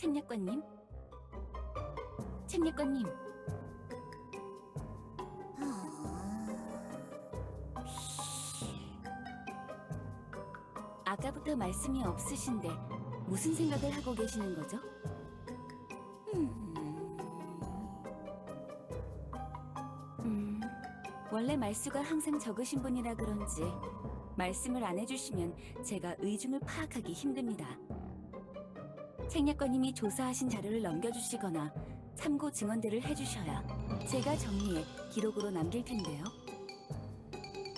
책략관님? 책략관님, 아까부터 말씀이 없으신데 무슨 생각을 하고 계시는 거죠? 원래 말수가 항상 적으신 분이라 그런지 말씀을 안 해주시면 제가 의중을 파악하기 힘듭니다. 책략관님이 조사하신 자료를 넘겨주시거나 참고 증언들을 해주셔야 제가 정리해 기록으로 남길 텐데요.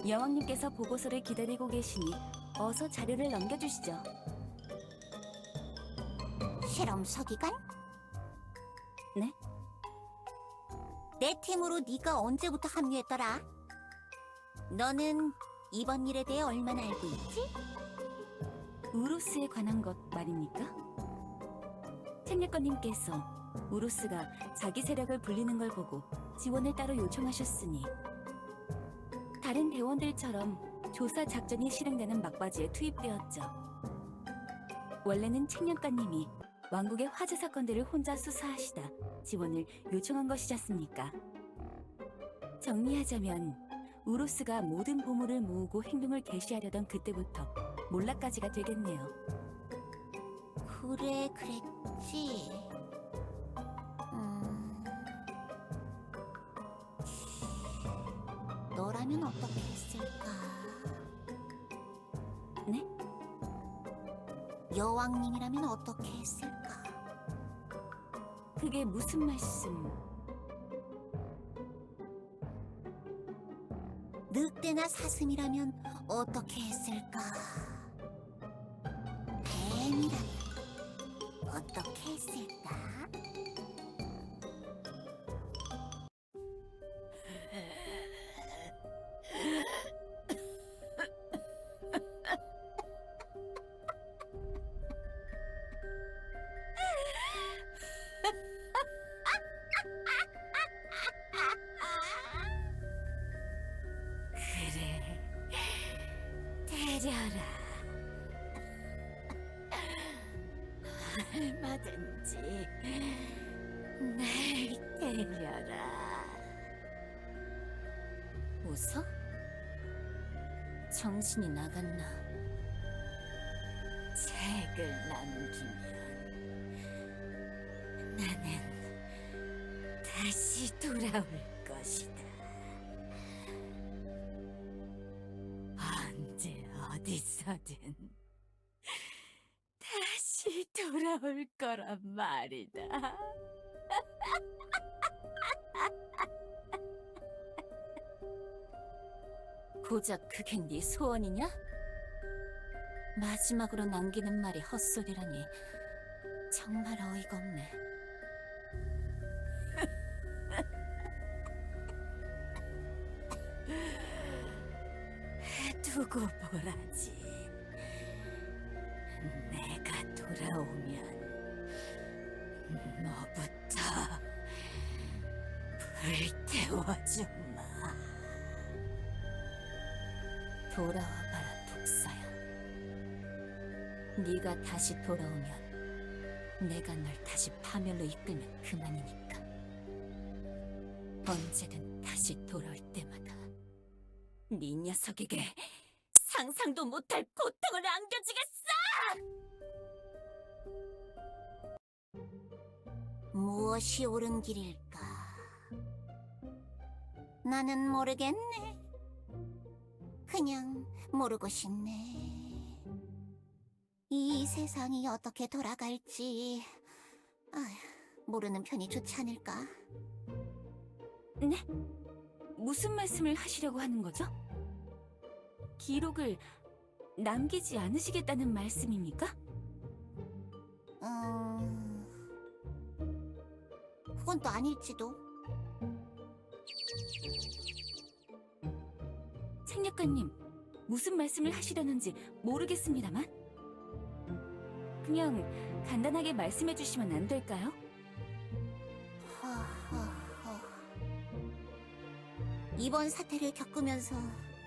여왕님께서 보고서를 기다리고 계시니 어서 자료를 넘겨주시죠. 실험 서기관? 네? 내 팀으로 네가 언제부터 합류했더라? 너는 이번 일에 대해 얼마나 알고 있지? 우루스에 관한 것 말입니까? 책략관님께서 우루스가 자기 세력을 불리는 걸 보고 지원을 따로 요청하셨으니 다른 대원들처럼 조사 작전이 실행되는 막바지에 투입되었죠. 원래는 책략관님이 왕국의 화재 사건들을 혼자 수사하시다 지원을 요청한 것이지 않습니까? 정리하자면 우루스가 모든 보물을 모으고 행동을 개시하려던 그때부터 몰락까지가 되겠네요. 그래, 그랬지. 너라면 어떻게 했을까? 네? 여왕님이라면 어떻게 했을까? 그게 무슨 말씀? 늑대나 사슴이라면 어떻게 했을까? 뱀이라면 어떻게 했을까? 그래, 데려라. 얼마든지 날 데려라. 웃어? 정신이 나갔나? 책을 남기면 나는 다시 돌아올 것이다. 언제 어디서든 다시 돌아올 거란 말이다. 고작 그게 네 소원이냐? 마지막으로 남기는 말이 헛소리라니 정말 어이가 없네. 두고 보라지. 내가 돌아오면 너부터 불태워주마. 돌아와봐라, 독사야. 네가 다시 돌아오면 내가 널 다시 파멸로 이끌면 그만이니까. 언제든 다시 돌아올 때마다 네 녀석에게 상상도 못할 고통을 안겨주겠어! 무엇이 옳은 길일까? 나는 모르겠네. 그냥 모르고 싶네. 이 세상이 어떻게 돌아갈지 모르는 편이 좋지 않을까? 네? 무슨 말씀을 하시려고 하는 거죠? 기록을 남기지 않으시겠다는 말씀입니까? 그건 또 아닐지도. 책략가님, 무슨 말씀을 하시려는지 모르겠습니다만 그냥 간단하게 말씀해 주시면 안 될까요? 이번 사태를 겪으면서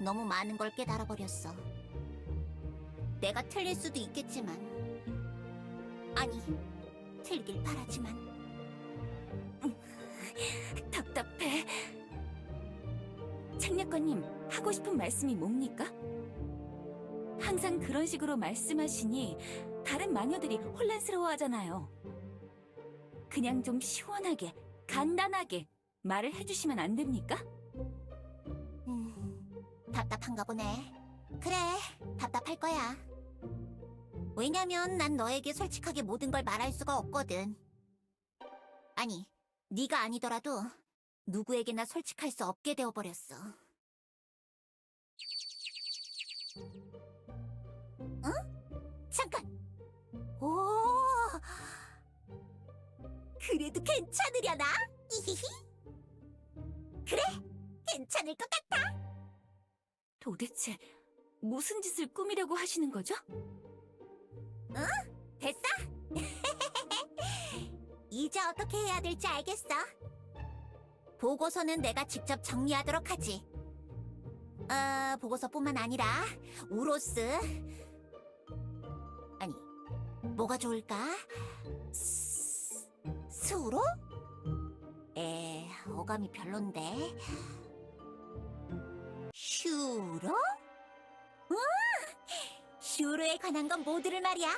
너무 많은 걸 깨달아버렸어. 내가 틀릴 수도 있겠지만, 아니, 틀길 바라지만. 답답해. 책략가님, 하고 싶은 말씀이 뭡니까? 항상 그런 식으로 말씀하시니 다른 마녀들이 혼란스러워하잖아요. 그냥 좀 시원하게, 간단하게 말을 해주시면 안 됩니까? 답답한가 보네. 그래, 답답할 거야. 왜냐면 난 너에게 솔직하게 모든 걸 말할 수가 없거든. 아니, 네가 아니더라도 누구에게나 솔직할 수 없게 되어버렸어. 응? 잠깐! 오! 그래도 괜찮으려나? 히히히. 그래, 괜찮을 것 같아. 도대체 무슨 짓을 꾸미려고 하시는 거죠? 됐어? 이제 어떻게 해야 될지 알겠어. 보고서는 내가 직접 정리하도록 하지. 보고서뿐만 아니라 우로스. 아니, 뭐가 좋을까? 수로? 어감이 별론데. 슈로? 슈로에 관한 건 모두를 말이야.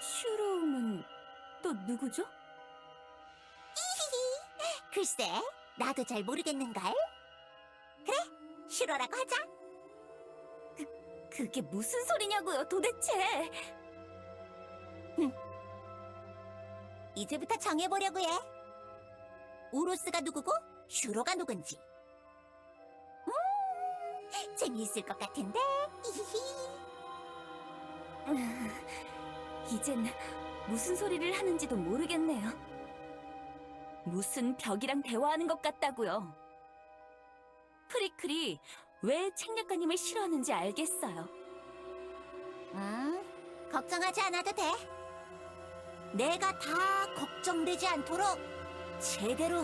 슈로는 또 누구죠? 글쎄, 나도 잘 모르겠는걸. 그래, 슈로라고 하자. 그게 무슨 소리냐고요, 도대체? 이제부터 정해보려고 해. 우로스가 누구고 슈로가 누군지. 재미있을 것 같은데. 이젠 무슨 소리를 하는지도 모르겠네요. 무슨 벽이랑 대화하는 것 같다고요. 프리클이 왜 책략가님을 싫어하는지 알겠어요. 걱정하지 않아도 돼. 내가 다 걱정되지 않도록 제대로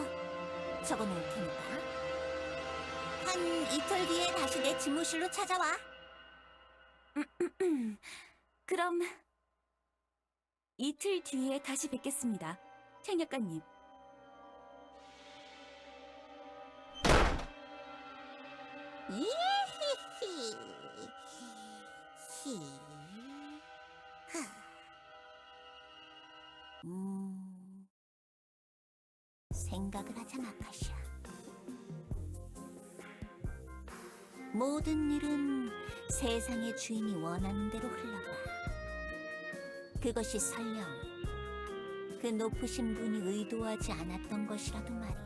적어놓을 테니까. 한 이틀 뒤에 다시 내 집무실로 찾아와. 그럼 이틀 뒤에 다시 뵙겠습니다, 책략가님. 예히히. 생각을 하자, 마카시아. 모든 일은 세상의 주인이 원하는 대로 흘러가. 그것이 설령 그 높으신 분이 의도하지 않았던 것이라도 말이야.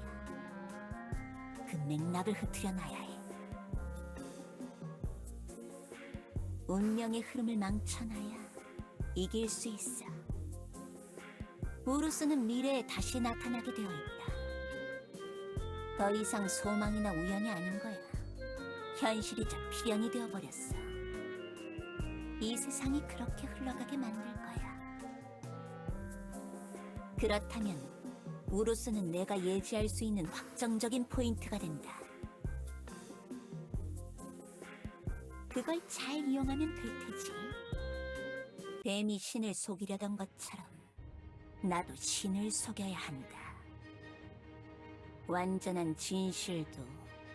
그 맥락을 흐트려놔야 해. 운명의 흐름을 망쳐놔야 이길 수 있어. 우루스는 미래에 다시 나타나게 되어 있다. 더 이상 소망이나 우연이 아닌 거야. 현실이자 필연이 되어버렸어. 이 세상이 그렇게 흘러가게 만들 거야. 그렇다면 우루스는 내가 예지할 수 있는 확정적인 포인트가 된다. 그걸 잘 이용하면 될 테지. 뱀이 신을 속이려던 것처럼 나도 신을 속여야 한다. 완전한 진실도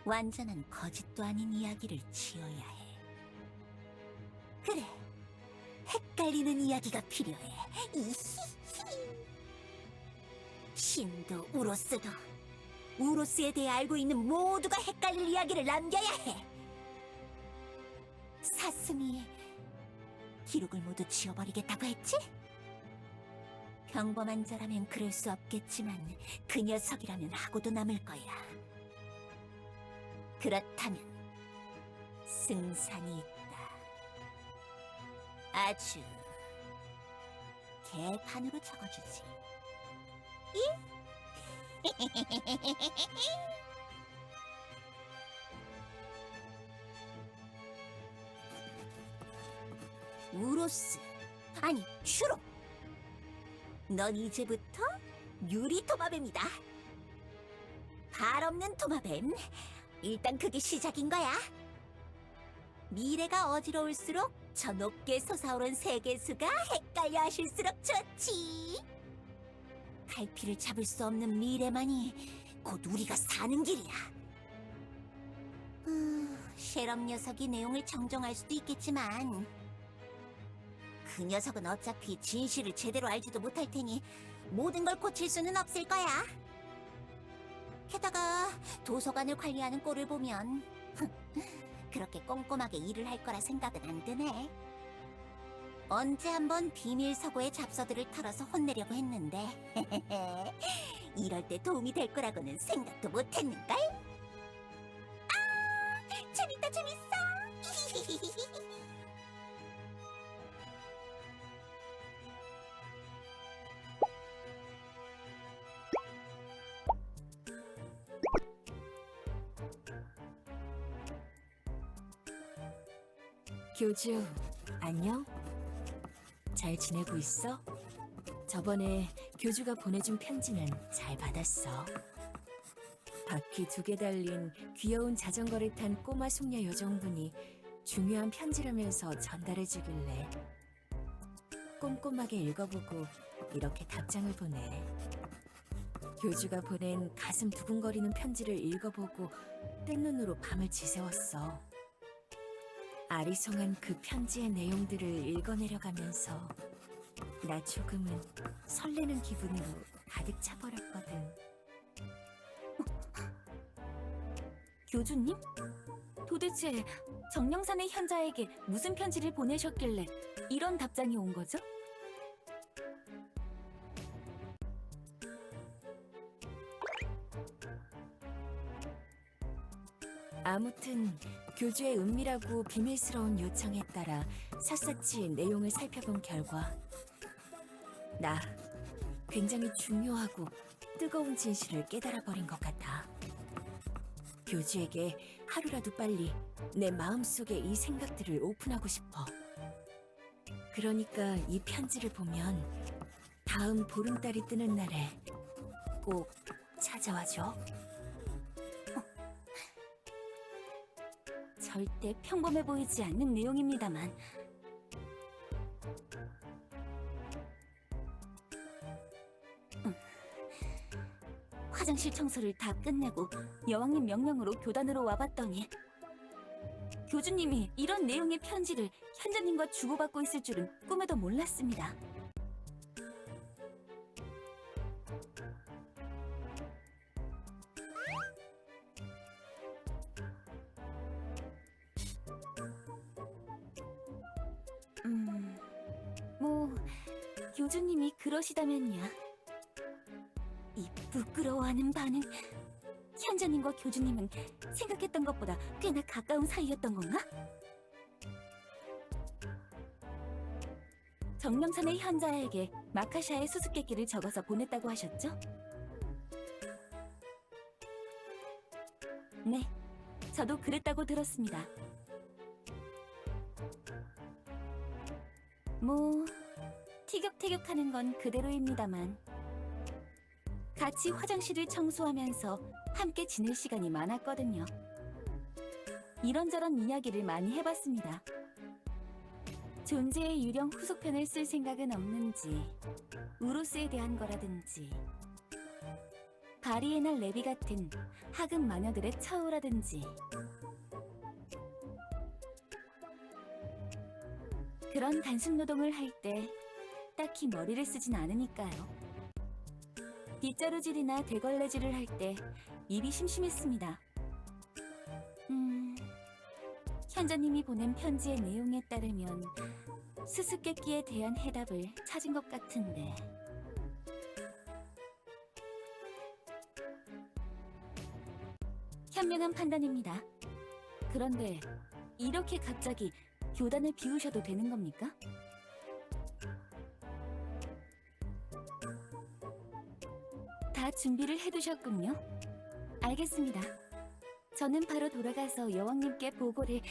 완전한 거짓도 아닌 이야기를 지어야 해. 그래, 헷갈리는 이야기가 필요해. 신도 우로스도 우로스에 대해 알고 있는 모두가 헷갈릴 이야기를 남겨야 해. 사슴이 기록을 모두 지워버리겠다고 했지? 평범한 자라면 그럴 수 없겠지만 그 녀석이라면 하고도 남을 거야. 그렇다면 승산이 있다. 아주 개판으로 적어주지. 우로스, 아니 슈로, 넌 이제부터 유리 토마뱀이다. 발 없는 토마뱀. 일단 그게 시작인 거야. 미래가 어지러울수록 저 높게 솟아오른 세계수가 헷갈려 하실수록 좋지. 갈피를 잡을 수 없는 미래만이 곧 우리가 사는 길이야. 셰럽 녀석이 내용을 정정할 수도 있겠지만 그 녀석은 어차피 진실을 제대로 알지도 못할 테니 모든 걸 고칠 수는 없을 거야. 게다가 도서관을 관리하는 꼴을 보면 그렇게 꼼꼼하게 일을 할 거라 생각은 안 드네. 언제 한번 비밀 서고의 잡서들을 털어서 혼내려고 했는데 이럴 때 도움이 될 거라고는 생각도 못 했는걸? 아, 재밌다 재밌어. 교주, 안녕? 잘 지내고 있어? 저번에 교주가 보내준 편지는 잘 받았어. 바퀴 2개 달린 귀여운 자전거를 탄 꼬마 숙녀 여정분이 중요한 편지라면서 전달해주길래 꼼꼼하게 읽어보고 이렇게 답장을 보내. 교주가 보낸 가슴 두근거리는 편지를 읽어보고 뜬 눈으로 밤을 지새웠어. 아리송한 그 편지의 내용들을 읽어내려가면서 나 조금은 설레는 기분으로 가득 차버렸거든. 교주님? 도대체 정령산의 현자에게 무슨 편지를 보내셨길래 이런 답장이 온 거죠? 아무튼 교주의 은밀하고 비밀스러운 요청에 따라 샅샅이 내용을 살펴본 결과 나 굉장히 중요하고 뜨거운 진실을 깨달아버린 것 같아. 교주에게 하루라도 빨리 내 마음속에 이 생각들을 오픈하고 싶어. 그러니까 이 편지를 보면 다음 보름달이 뜨는 날에 꼭 찾아와줘. 절대 평범해 보이지 않는 내용입니다만 화장실 청소를 다 끝내고 여왕님 명령으로 교단으로 와봤더니 교주님이 이런 내용의 편지를 현자님과 주고받고 있을 줄은 꿈에도 몰랐습니다. 뭐 교주님이 그러시다면야. 이 부끄러워하는 반응. 현자님과 교주님은 생각했던 것보다 꽤나 가까운 사이였던 건가? 정령산의 현자에게 마카샤의 수수께끼를 적어서 보냈다고 하셨죠? 네, 저도 그랬다고 들었습니다. 뭐 티격태격하는 건 그대로입니다만 같이 화장실을 청소하면서 함께 지낼 시간이 많았거든요. 이런저런 이야기를 많이 해봤습니다. 존재의 유령 후속편을 쓸 생각은 없는지, 우루스에 대한 거라든지, 바리에나 레비 같은 하급 마녀들의 처우라든지. 그런 단순 노동을 할 때 딱히 머리를 쓰진 않으니까요. 빗자루질이나 대걸레질을 할 때 입이 심심했습니다. 현자님이 보낸 편지의 내용에 따르면 수수께끼에 대한 해답을 찾은 것 같은데 현명한 판단입니다. 그런데 이렇게 갑자기 교단을 비우셔도 되는 겁니까? 다 준비를 해두셨군요. 알겠습니다. 저는 바로 돌아가서 여왕님께 보고를...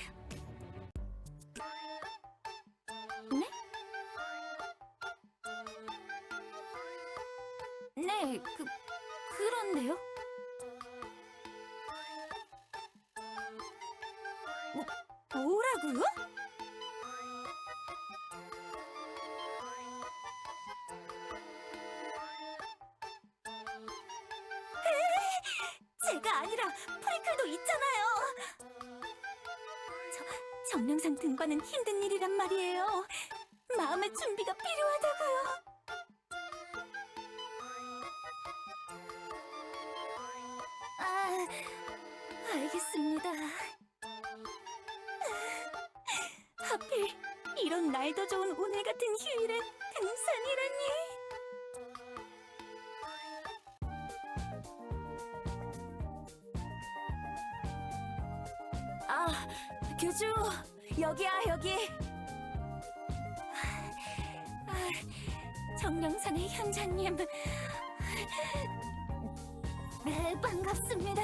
네? 네, 그런데요? 뭐라고요? 프리클도 있잖아요. 정령산 등반은 힘든 일이란 말이에요. 마음의 준비가 필요하다고요. 아, 알겠습니다. 하필 이런 날도 좋은 오늘 같은 휴일에 등산이라니. 아, 교주, 여기야, 여기. 정령산의 현자님. 네, 반갑습니다.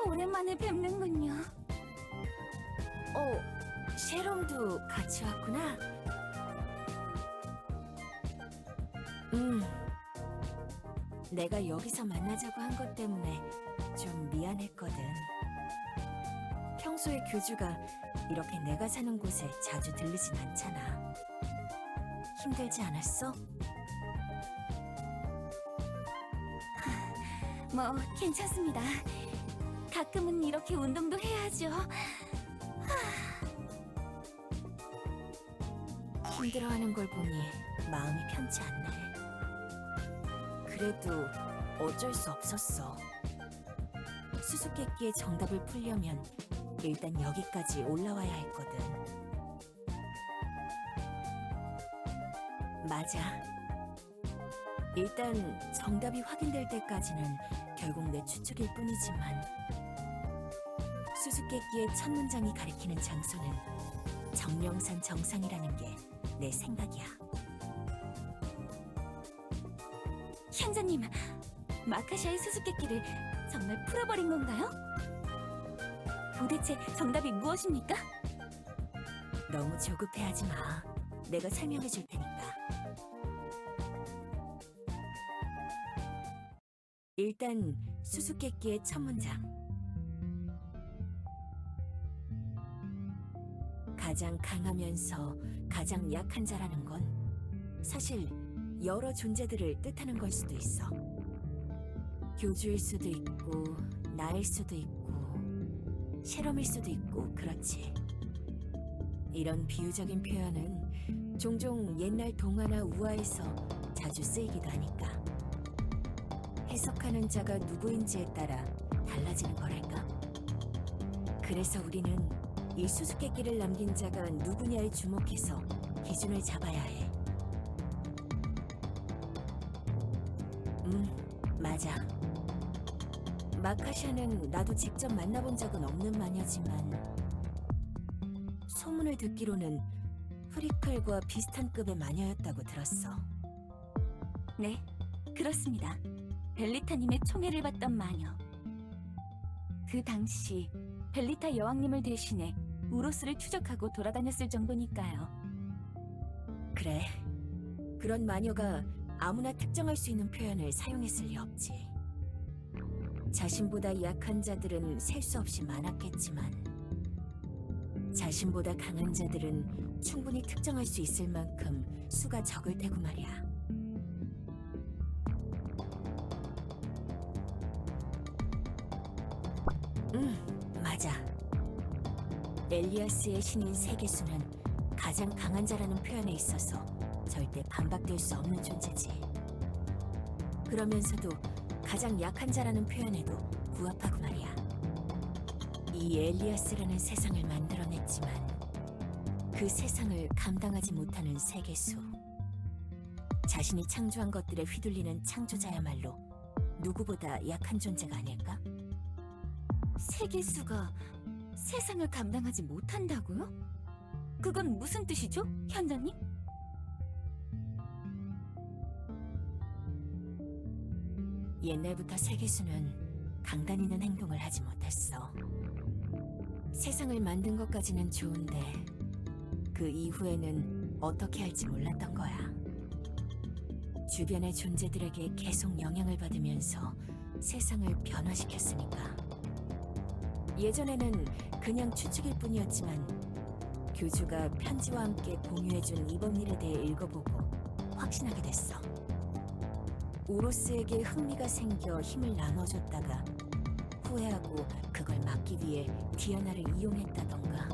오랜만에 뵙는군요. 셰롬도 같이 왔구나. 내가 여기서 만나자고 한 것 때문에 좀 미안했거든. 평소에 교주가 이렇게 내가 사는 곳에 자주 들르진 않잖아. 힘들지 않았어? 뭐 괜찮습니다. 가끔은 이렇게 운동도 해야죠. 힘들어하는 걸 보니 마음이 편치 않네. 그래도 어쩔 수 없었어. 수수께끼의 정답을 풀려면 일단 여기까지 올라와야 했거든. 맞아. 일단 정답이 확인될 때까지는 결국 내 추측일 뿐이지만 수수께끼의 첫 문장이 가리키는 장소는 정령산 정상이라는 게 내 생각이야. 현자님, 마카시아의 수수께끼를 정말 풀어버린 건가요? 도대체 정답이 무엇입니까? 너무 조급해하지 마. 내가 설명해 줄 테니까. 일단 수수께끼의 첫 문장. 가장 강하면서 가장 약한 자라는 건 사실 여러 존재들을 뜻하는 걸 수도 있어. 교주일 수도 있고, 나일 수도 있고, 셰럼일 수도 있고, 그렇지. 이런 비유적인 표현은 종종 옛날 동화나 우화에서 자주 쓰이기도 하니까 해석하는 자가 누구인지에 따라 달라지는 거랄까? 그래서 우리는 이 수수께끼를 남긴 자가 누구냐에 주목해서 기준을 잡아야 해. 맞아. 마카샤는 나도 직접 만나본 적은 없는 마녀지만 소문을 듣기로는 프리클과 비슷한 급의 마녀였다고 들었어. 네, 그렇습니다. 벨리타님의 총애를 받던 마녀. 그 당시 벨리타 여왕님을 대신해 우로스를 추적하고 돌아다녔을 정도니까요. 그래, 그런 마녀가 아무나 특정할 수 있는 표현을 사용했을 리 없지. 자신보다 약한 자들은 셀 수 없이 많았겠지만 자신보다 강한 자들은 충분히 특정할 수 있을 만큼 수가 적을 테고 말이야. 맞아. 엘리아스의 신인 세계수는 가장 강한 자라는 표현에 있어서 절대 반박될 수 없는 존재지. 그러면서도 가장 약한 자라는 표현에도 부합하고 말이야. 이 엘리아스라는 세상을 만들어냈지만 그 세상을 감당하지 못하는 세계수. 자신이 창조한 것들에 휘둘리는 창조자야말로 누구보다 약한 존재가 아닐까? 세계수가 세상을 감당하지 못한다고요? 그건 무슨 뜻이죠, 현자님? 옛날부터 세계수는 강단 있는 행동을 하지 못했어. 세상을 만든 것까지는 좋은데 그 이후에는 어떻게 할지 몰랐던 거야. 주변의 존재들에게 계속 영향을 받으면서 세상을 변화시켰으니까. 예전에는 그냥 추측일 뿐이었지만 교주가 편지와 함께 공유해준 이번 일에 대해 읽어보고 확신하게 됐어. 오로스에게 흥미가 생겨 힘을 나눠줬다가 후회하고 그걸 막기 위해 디아나를 이용했다던가,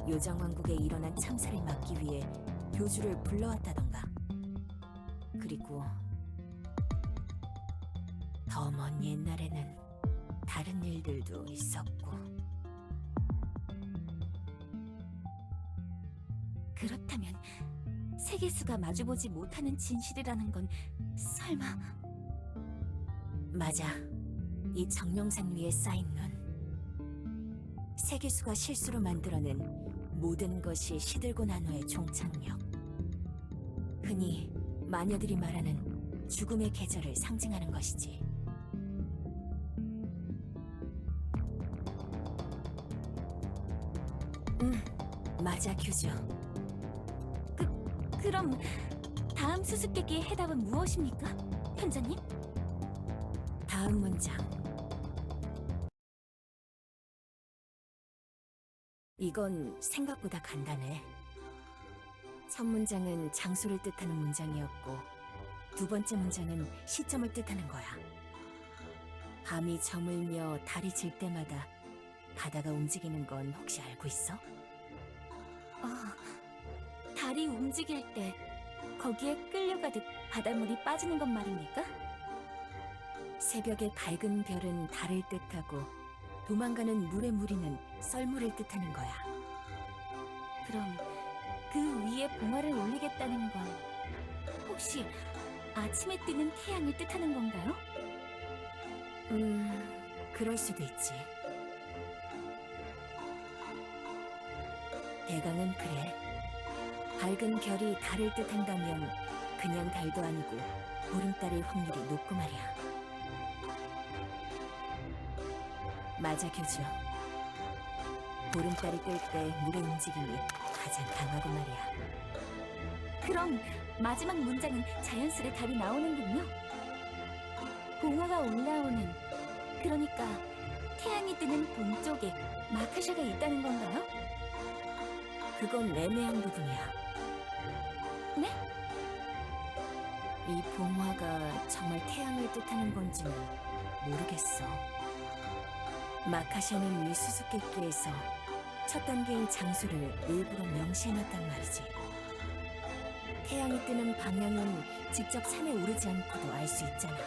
요정왕국에 일어난 참사를 막기 위해 교주를 불러왔다던가, 그리고 더 먼 옛날에는 다른 일들도 있었고. 그렇다면 세계수가 마주보지 못하는 진실이라는 건 설마... 맞아. 이 정령산 위에 쌓인 눈. 세계수가 실수로 만들어낸 모든 것이 시들고 난 후의 종착역. 흔히 마녀들이 말하는 죽음의 계절을 상징하는 것이지. 맞아, 교주. 그럼 다음 수수께끼의 해답은 무엇입니까, 현자님? 다음 문장. 이건 생각보다 간단해. 첫 문장은 장소를 뜻하는 문장이었고, 두 번째 문장은 시점을 뜻하는 거야. 밤이 저물며 달이 질 때마다 바다가 움직이는 건 혹시 알고 있어? 달이 움직일 때 거기에 끌려가듯 바닷물이 빠지는 것 말입니까? 새벽의 밝은 별은 달을 뜻하고 도망가는 물의 무리는 썰물을 뜻하는 거야. 그럼 그 위에 봉화를 올리겠다는 건 혹시 아침에 뜨는 태양을 뜻하는 건가요? 그럴 수도 있지. 대강은 그래. 밝은 별이 달을 뜻한다면 그냥 달도 아니고 보름달일 확률이 높고 말이야. 맞아, 교주. 보름달이 뜰 때 물의 움직임이 가장 강하고 말이야. 그럼 마지막 문장은 자연스레 답이 나오는군요. 봉화가 올라오는, 그러니까 태양이 뜨는 동쪽에 마카샤가 있다는 건가요? 그건 애매한 부분이야. 네? 이 봉화가 정말 태양을 뜻하는 건지는 모르겠어. 마카샤는 이 수수께끼에서 첫 단계인 장소를 일부러 명시해놨단 말이지. 태양이 뜨는 방향은 직접 산에 오르지 않고도 알 수 있잖아.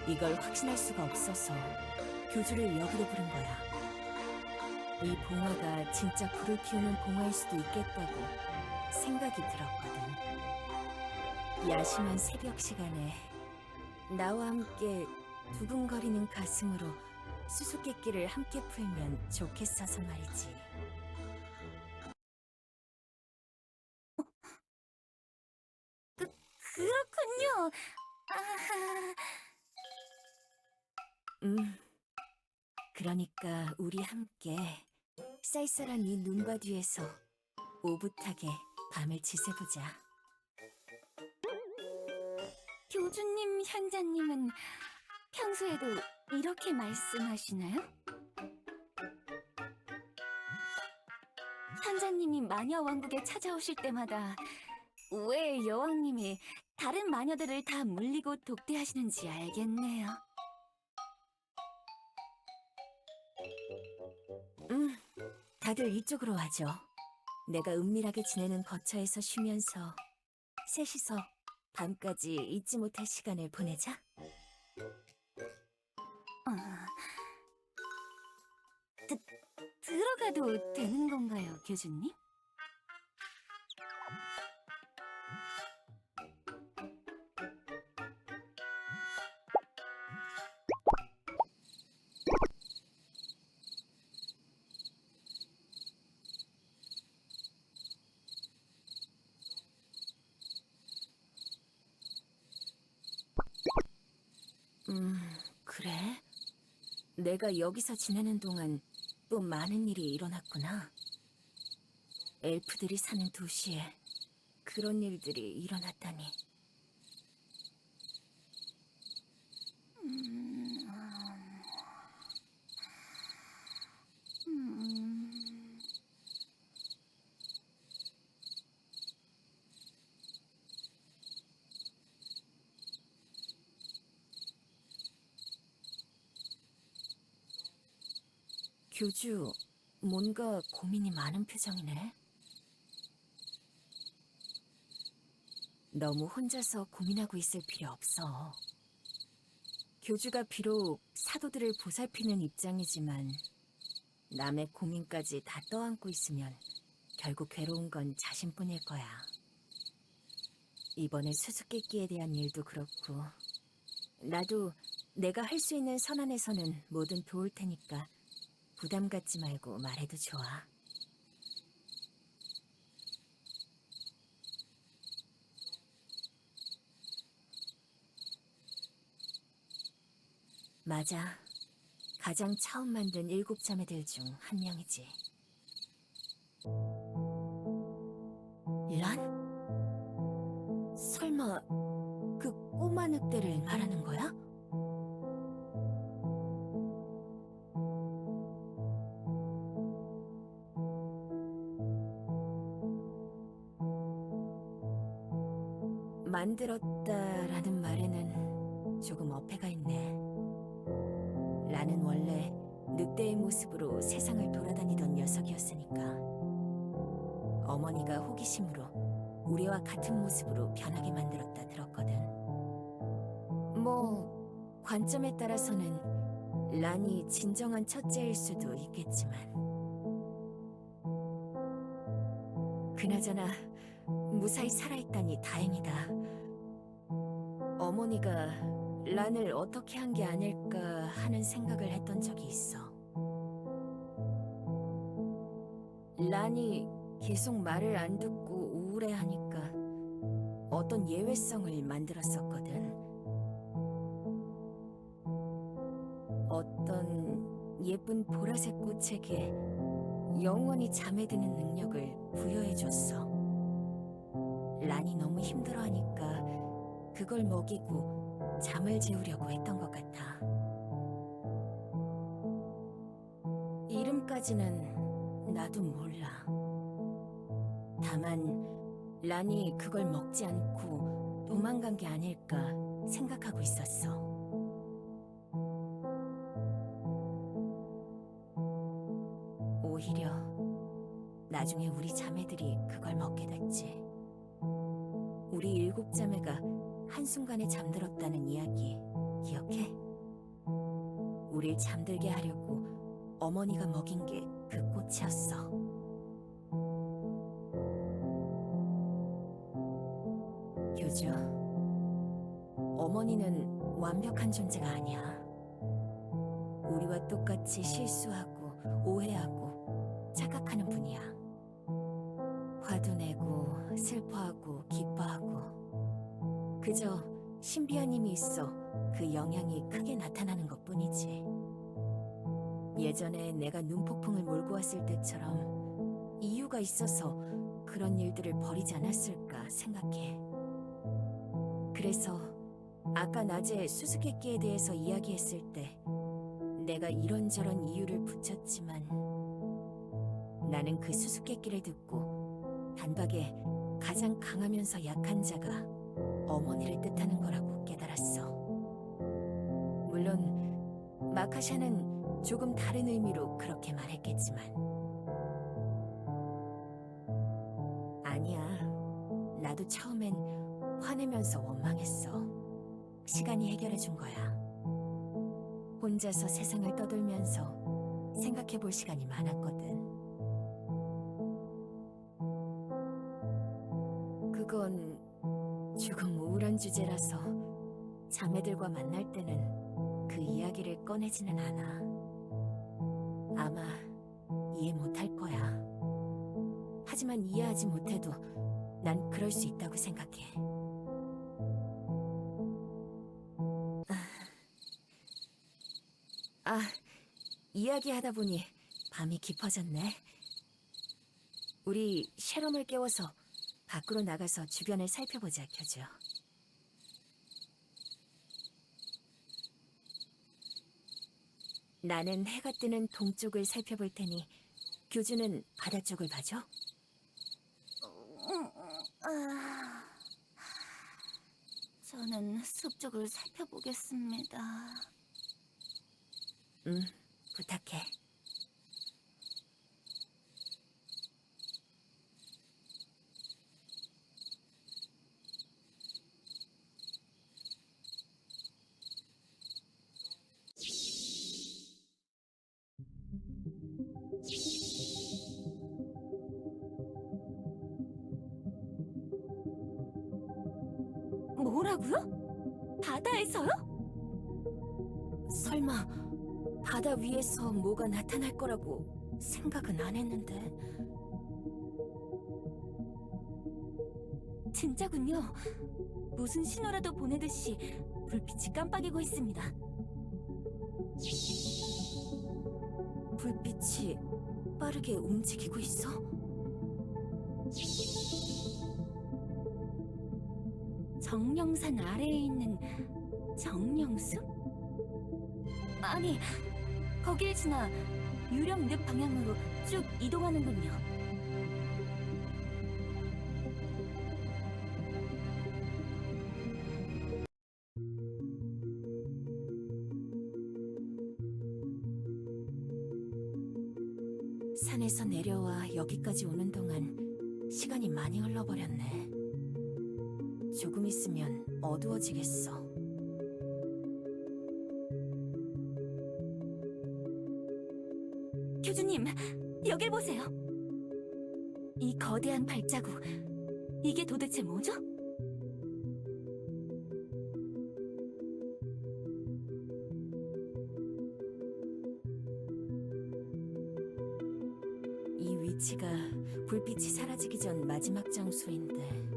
이걸 확신할 수가 없어서 교주를 여기로 부른 거야. 이 봉화가 진짜 불을 피우는 봉화일 수도 있겠다고 생각이 들었거든. 야심한 새벽 시간에 나와 함께 두근거리는 가슴으로 수수께끼를 함께 풀면 좋겠어서 말이지. 그렇군요. 아하... 그러니까 우리 함께 쌀쌀한 이 눈밭 위에서 오붓하게 밤을 지새보자. 교주님, 현자님은 평소에도 이렇게 말씀하시나요? 현자님이 마녀 왕국에 찾아오실 때마다 왜 여왕님이 다른 마녀들을 다 물리고 독대하시는지 알겠네요. 다들 이쪽으로 와줘. 내가 은밀하게 지내는 거처에서 쉬면서 셋이서 밤까지 잊지 못할 시간을 보내자. 들어가도 되는 건가요, 교주님? 그래? 내가 여기서 지내는 동안 또 많은 일이 일어났구나. 엘프들이 사는 도시에 그런 일들이 일어났다니. 교주, 뭔가 고민이 많은 표정이네. 너무 혼자서 고민하고 있을 필요 없어. 교주가 비록 사도들을 보살피는 입장이지만 남의 고민까지 다 떠안고 있으면 결국 괴로운 건 자신뿐일 거야. 이번에 수수께끼에 대한 일도 그렇고 나도 내가 할 수 있는 선안에서는 뭐든 도울 테니까 부담 갖지 말고 말해도 좋아. 맞아. 가장 처음 만든 7자매들 중 한 명이지. 란? 설마 그 꼬마 늑대를 말하는 거야? 만들었다라는 말에는 조금 어폐가 있네. 란은 원래 늑대의 모습으로 세상을 돌아다니던 녀석이었으니까. 어머니가 호기심으로 우리와 같은 모습으로 변하게 만들었다 들었거든. 뭐 관점에 따라서는 란이 진정한 첫째일 수도 있겠지만. 그나저나 무사히 살아있다니 다행이다. 어머니가 란을 어떻게 한 게 아닐까 하는 생각을 했던 적이 있어. 란이 계속 말을 안 듣고 우울해하니까 어떤 예외성을 만들었었거든. 어떤 예쁜 보라색 꽃에게 영원히 잠에 드는 능력을 부여해줬어. 란이 너무 힘들어하니까 그걸 먹이고 잠을 재우려고 했던 것 같아. 이름까지는 나도 몰라. 다만 란이 그걸 먹지 않고 도망간 게 아닐까 생각하고 있었어. 오히려 나중에 우리 자매들이 그걸 먹게 됐지. 우리 7자매가 한순간에 잠들었다는 이야기 기억해? 우릴 잠들게 하려고 어머니가 먹인 게 그 꽃이었어. 교주, 어머니는 완벽한 존재가 아니야. 우리와 똑같이 실수하고 오해하고 착각하는 분이야. 화도 내고 슬퍼하고 기뻐하고 그저 신비한 힘이 있어 그 영향이 크게 나타나는 것뿐이지. 예전에 내가 눈폭풍을 몰고 왔을 때처럼 이유가 있어서 그런 일들을 벌이지 않았을까 생각해. 그래서 아까 낮에 수수께끼에 대해서 이야기했을 때 내가 이런저런 이유를 붙였지만 나는 그 수수께끼를 듣고 단박에 가장 강하면서 약한 자가 어머니를 뜻하는 거라고 깨달았어. 물론 마카샤는 조금 다른 의미로 그렇게 말했겠지만. 아니야. 나도 처음엔 화내면서 원망했어. 시간이 해결해 준 거야. 혼자서 세상을 떠돌면서 생각해 볼 시간이 많았거든. 그건 조금 우울한 주제라서 자매들과 만날 때는 그 이야기를 꺼내지는 않아. 아마 이해 못할 거야. 하지만 이해하지 못해도 난 그럴 수 있다고 생각해. 이야기하다 보니 밤이 깊어졌네. 우리 셰롬을 깨워서 밖으로 나가서 주변을 살펴보자, 교주. 나는 해가 뜨는 동쪽을 살펴볼 테니 교주는 바다 쪽을 봐줘. 저는 숲 쪽을 살펴보겠습니다. 부탁해. 뭐라고요? 바다에서요? 설마 바다 위에서 뭐가 나타날 거라고 생각은 안 했는데. 진짜군요. 무슨 신호라도 보내듯이 불빛이 깜빡이고 있습니다. 불빛이 빠르게 움직이고 있어? 정령산 아래에 있는 정령숲? 아니, 거길 지나 유령늪 방향으로 쭉 이동하는군요. 산에서 내려와 여기까지 오는 동안 시간이 많이 흘러버렸네. 조금 있으면 어두워지겠어. 교주님, 여길 보세요. 이 거대한 발자국, 이게 도대체 뭐죠? 이 위치가 불빛이 사라지기 전 마지막 장소인데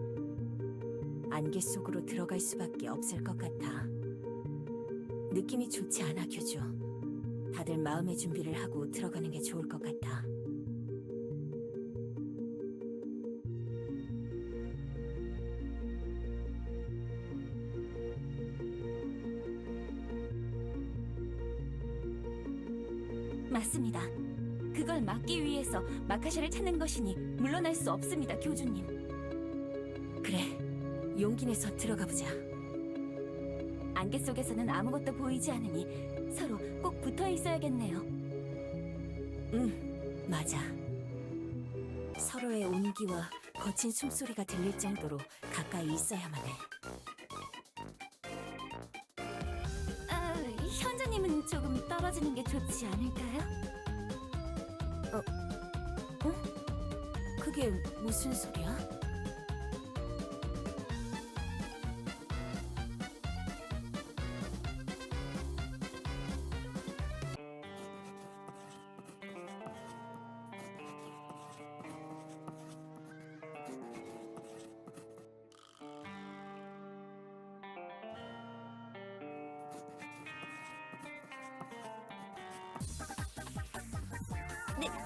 안개 속으로 들어갈 수밖에 없을 것 같아. 느낌이 좋지 않아, 교주. 다들 마음의 준비를 하고 들어가는 게 좋을 것 같아. 맞습니다. 그걸 막기 위해서 마카샤를 찾는 것이니 물러날 수 없습니다, 교주님. 그래, 용기 내서 들어가 보자. 안개 속에서는 아무것도 보이지 않으니 서로 꼭 붙어 있어야겠네요. 맞아. 서로의 온기와 거친 숨소리가 들릴 정도로 가까이 있어야만 해. 현자님은 조금 떨어지는 게 좋지 않을까요? 그게 무슨 소리야?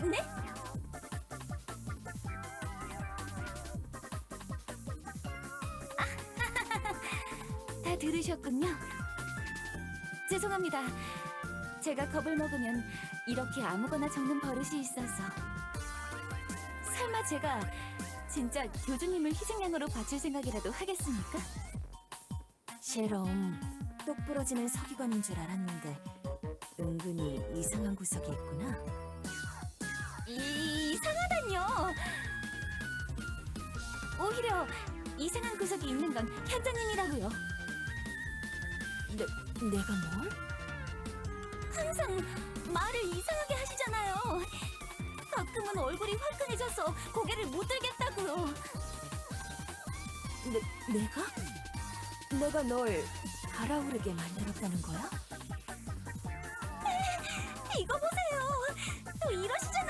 네? 다 들으셨군요. 죄송합니다. 제가 겁을 먹으면 이렇게 아무거나 적는 버릇이 있어서. 설마 제가 진짜 교주님을 희생양으로 바칠 생각이라도 하겠습니까? 쉐롬, 똑 부러지는 서기관인 줄 알았는데 은근히 이상한 구석이 있구나. 이상하다뇨. 오히려 이상한 구석이 있는 건 현자님이라고요. 내가 뭘? 항상 말을 이상하게 하시잖아요. 가끔은 얼굴이 화끈해져서 고개를 못 들겠다고요. 내가? 내가 널 달아오르게 만들었다는 거야? 이거 보세요. 또 이러시잖아요.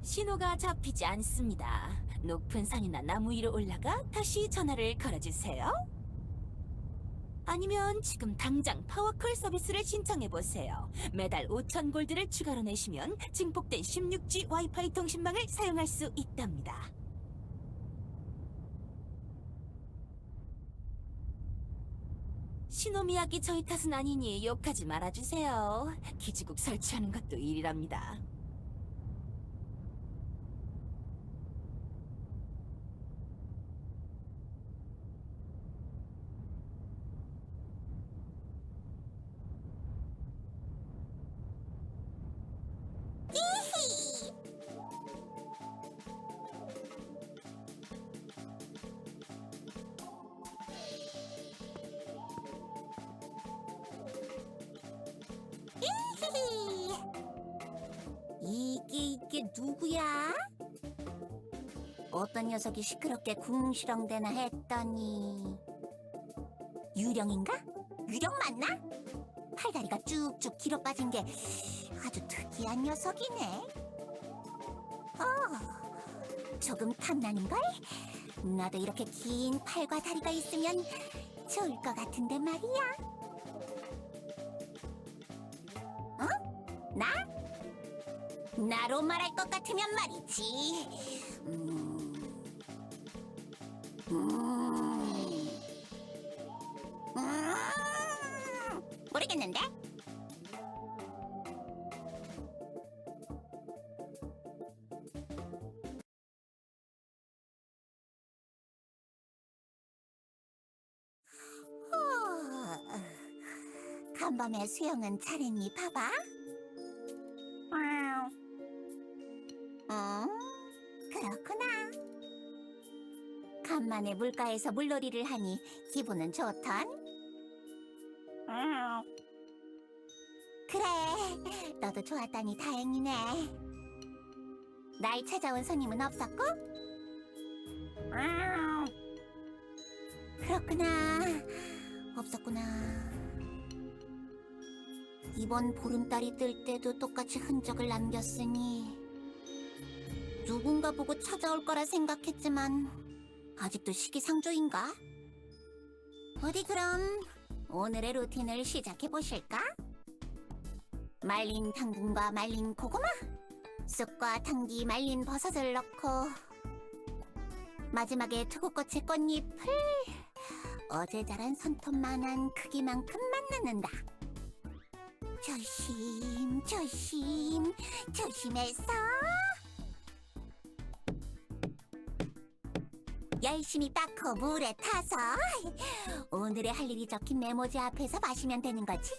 신호가 잡히지 않습니다. 높은 산이나 나무 위로 올라가 다시 전화를 걸어주세요. 아니면 지금 당장 파워콜 서비스를 신청해보세요. 매달 5,000 골드를 추가로 내시면 증폭된 16G 와이파이 통신망을 사용할 수 있답니다. 시노미야기 저희 탓은 아니니 욕하지 말아주세요. 기지국 설치하는 것도 일이랍니다. 이게 누구야? 어떤 녀석이 시끄럽게 궁시렁대나 했더니 유령인가? 유령 맞나? 팔다리가 쭉쭉 길어 빠진 게 아주 특이한 녀석이네. 조금 탐나는걸? 나도 이렇게 긴 팔과 다리가 있으면 좋을 것 같은데 말이야. 나? 나로 말할 것 같으면 말이지. 모르겠는데? 간밤에 수영은 잘했니? 봐봐. 그렇구나. 간만에 물가에서 물놀이를 하니 기분은 좋던. 그래, 너도 좋았다니 다행이네. 날 찾아온 손님은 없었고? 그렇구나. 없었구나. 이번 보름달이 뜰 때도 똑같이 흔적을 남겼으니 누군가 보고 찾아올 거라 생각했지만 아직도 시기상조인가? 어디 그럼 오늘의 루틴을 시작해 보실까? 말린 당근과 말린 고구마, 쑥과 당귀, 말린 버섯을 넣고 마지막에 투구꽃의 꽃잎을 어제 자란 손톱만한 크기만큼만 넣는다. 조심, 조심, 조심해서 열심히 빻고 물에 타서 오늘의 할 일이 적힌 메모지 앞에서 마시면 되는 거지.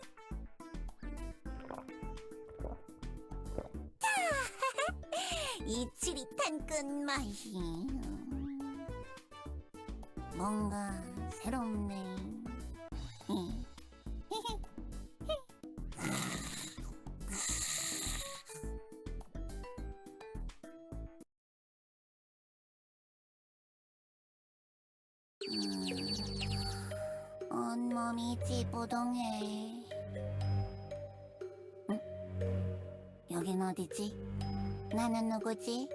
이 찌릿한 끝맛이 뭔가 새롭네. 온몸이 찌뿌둥해. 응? 여긴 어디지? 나는 누구지?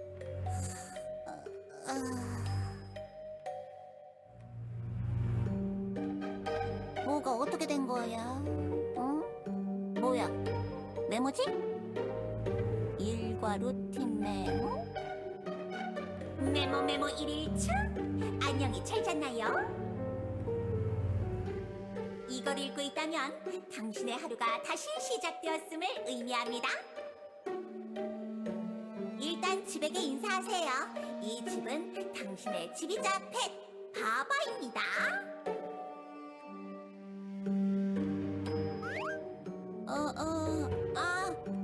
뭐가 어떻게 된 거야? 응? 뭐야? 메모지? 일과 루틴 메모? 메모 1일차? 안녕히 잘 잤나요? 이걸 읽고 있다면 당신의 하루가 다시 시작되었음을 의미합니다. 일단 집에게 인사하세요. 이 집은 당신의 집이자 펫, 바바입니다.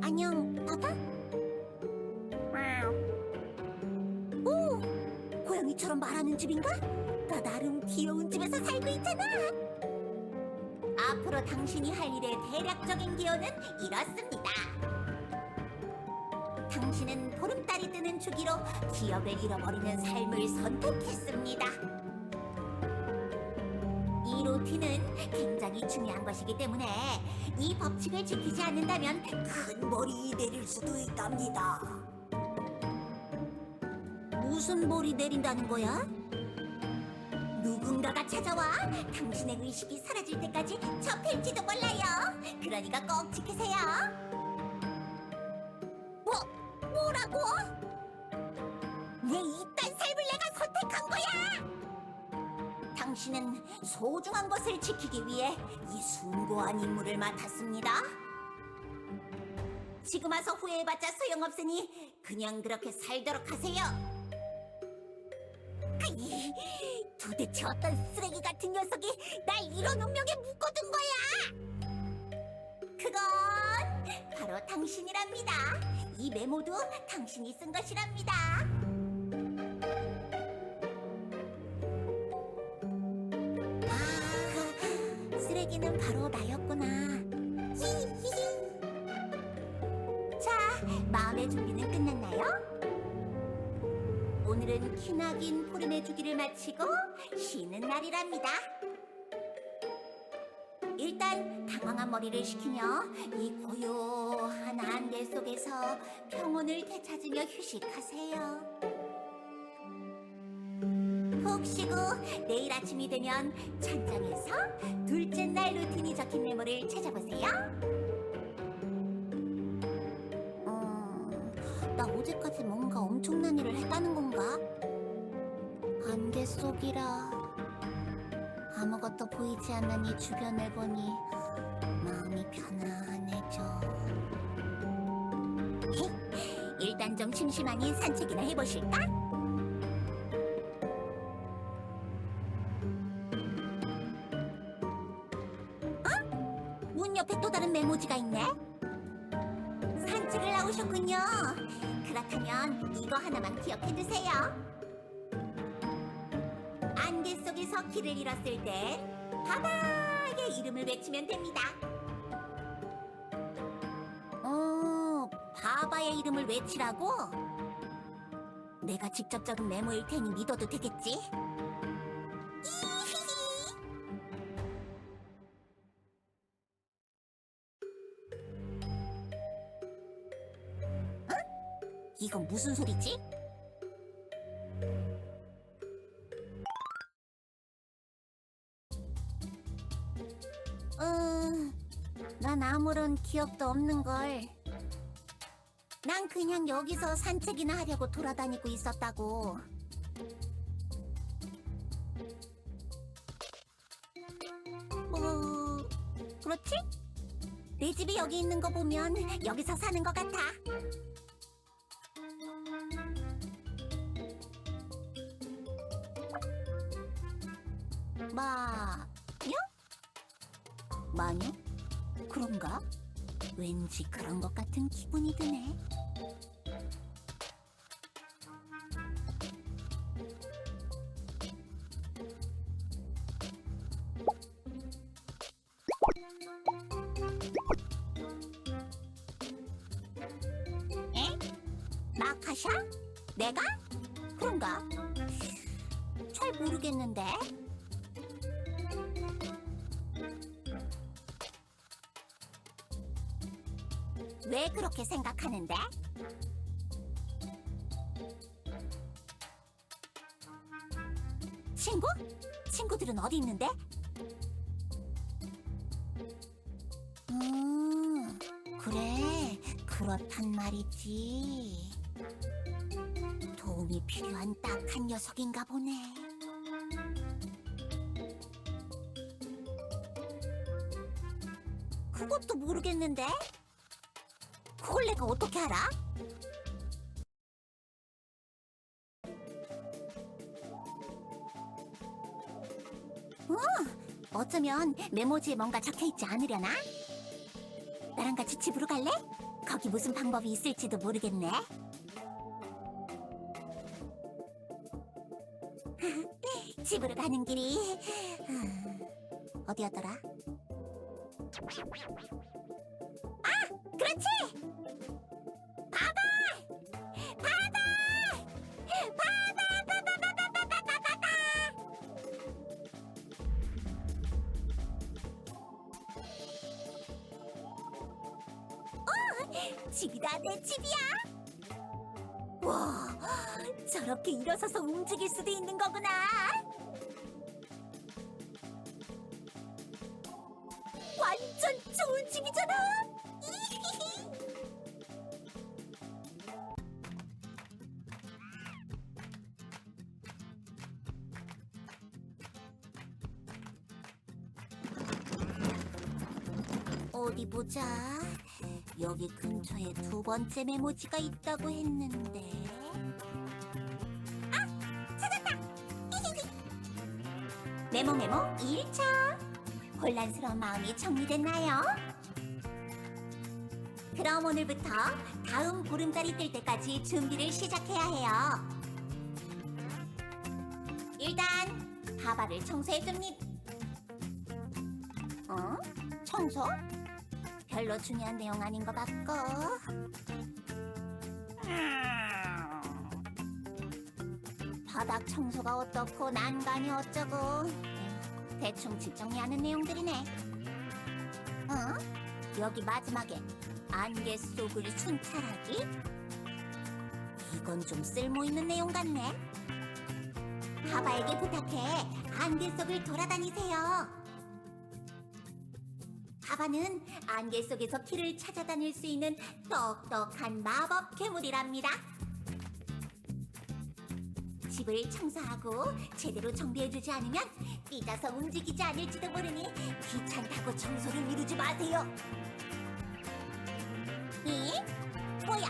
안녕, 바바? 오, 고양이처럼 말하는 집인가? 나 나름 귀여운 집에서 살고 있잖아. 앞으로 당신이 할 일의 대략적인 기호는 이렇습니다. 당신은 보름달이 뜨는 주기로 기억을 잃어버리는 삶을 선택했습니다. 이 루틴은 굉장히 중요한 것이기 때문에 이 법칙을 지키지 않는다면 큰 벌이 내릴 수도 있답니다. 무슨 벌이 내린다는 거야? 누군가가 찾아와 당신의 의식이 사라질 때까지 접힐지도 몰라요. 그러니까 꼭 지키세요. 뭐라고? 왜 이딴 삶을 내가 선택한 거야? 당신은 소중한 것을 지키기 위해 이 숭고한 임무를 맡았습니다. 지금 와서 후회해봤자 소용없으니 그냥 그렇게 살도록 하세요. 도대체 어떤 쓰레기 같은 녀석이 날 이런 운명에 묶어둔 거야? 그건 바로 당신이랍니다. 이 메모도 당신이 쓴 것이랍니다. 아, 쓰레기는 바로 나였구나. 히히히. 자, 마음의 준비는 끝났나요? 오늘은 키나긴 포름의 주기를 마치고 쉬는 날이랍니다. 일단 당황한 머리를 식히며 이 고요한 안개 속에서 평온을 되찾으며 휴식하세요. 푹 쉬고 내일 아침이 되면 천장에서 둘째 날 루틴이 적힌 메모를 찾아보세요. 나 어제까지 뭔가 엄청난 일을 했다는 건가? 안개 속이라 아무것도 보이지 않는 이 주변을 보니 마음이 편안해져. 일단 좀 심심하니 산책이나 해보실까? 문 옆에 또 다른 메모지가 있네. 산책을 나오셨군요. 그렇다면 이거 하나만 기억해두세요. 안개 속에서 길을 잃었을 땐 바바의 이름을 외치면 됩니다. 바바의 이름을 외치라고? 내가 직접 적은 메모일 테니 믿어도 되겠지? 이건 무슨 소리지? 난 아무런 기억도 없는걸. 난 그냥 여기서 산책이나 하려고 돌아다니고 있었다고. 그렇지? 내 집이 여기 있는 거 보면 여기서 사는 것 같아. 마녀? 마녀? 그런가? 왠지 그런 것 같은 기분이 드네. 에? 마카샤? 내가? 그런가? 잘 모르겠는데. 왜 그렇게 생각하는데? 친구? 친구들은 어디 있는데? 그래, 그렇단 말이지. 도움이 필요한 딱한 녀석인가 보네. 그것도 모르겠는데? 그걸 내가 어떻게 알아? 어쩌면 메모지에 뭔가 적혀있지 않으려나? 나랑 같이 집으로 갈래? 거기 무슨 방법이 있을지도 모르겠네. 집으로 가는 길이 어디였더라? 아! 그렇지! 바다! 바다! 바다! 집이다, 내 집이야! 와, 저렇게 일어서서 움직일 수도 있는 거구나! 좋은 집이잖아. 어디 보자. 여기 근처에 두 번째 메모지가 있다고 했는데. 아, 찾았다. 메모 1차. 혼란스러운 마음이 정리됐나요? 그럼 오늘부터 다음 보름달이 뜰 때까지 준비를 시작해야 해요. 일단 바바를 청소해줍니다. 청소? 별로 중요한 내용 아닌 것 같고. 바닥 청소가 어떻고 난간이 어쩌고 대충 집 정리하는 내용들이네. 여기 마지막에 안개 속을 순찰하기? 이건 좀 쓸모있는 내용 같네. 바바에게 부탁해 안개 속을 돌아다니세요. 바바는 안개 속에서 키를 찾아다닐 수 있는 똑똑한 마법 괴물이랍니다. 집을 청소하고 제대로 정비해주지 않으면 삐져서 움직이지 않을지도 모르니 귀찮다고 청소를 미루지 마세요. 이? 뭐야?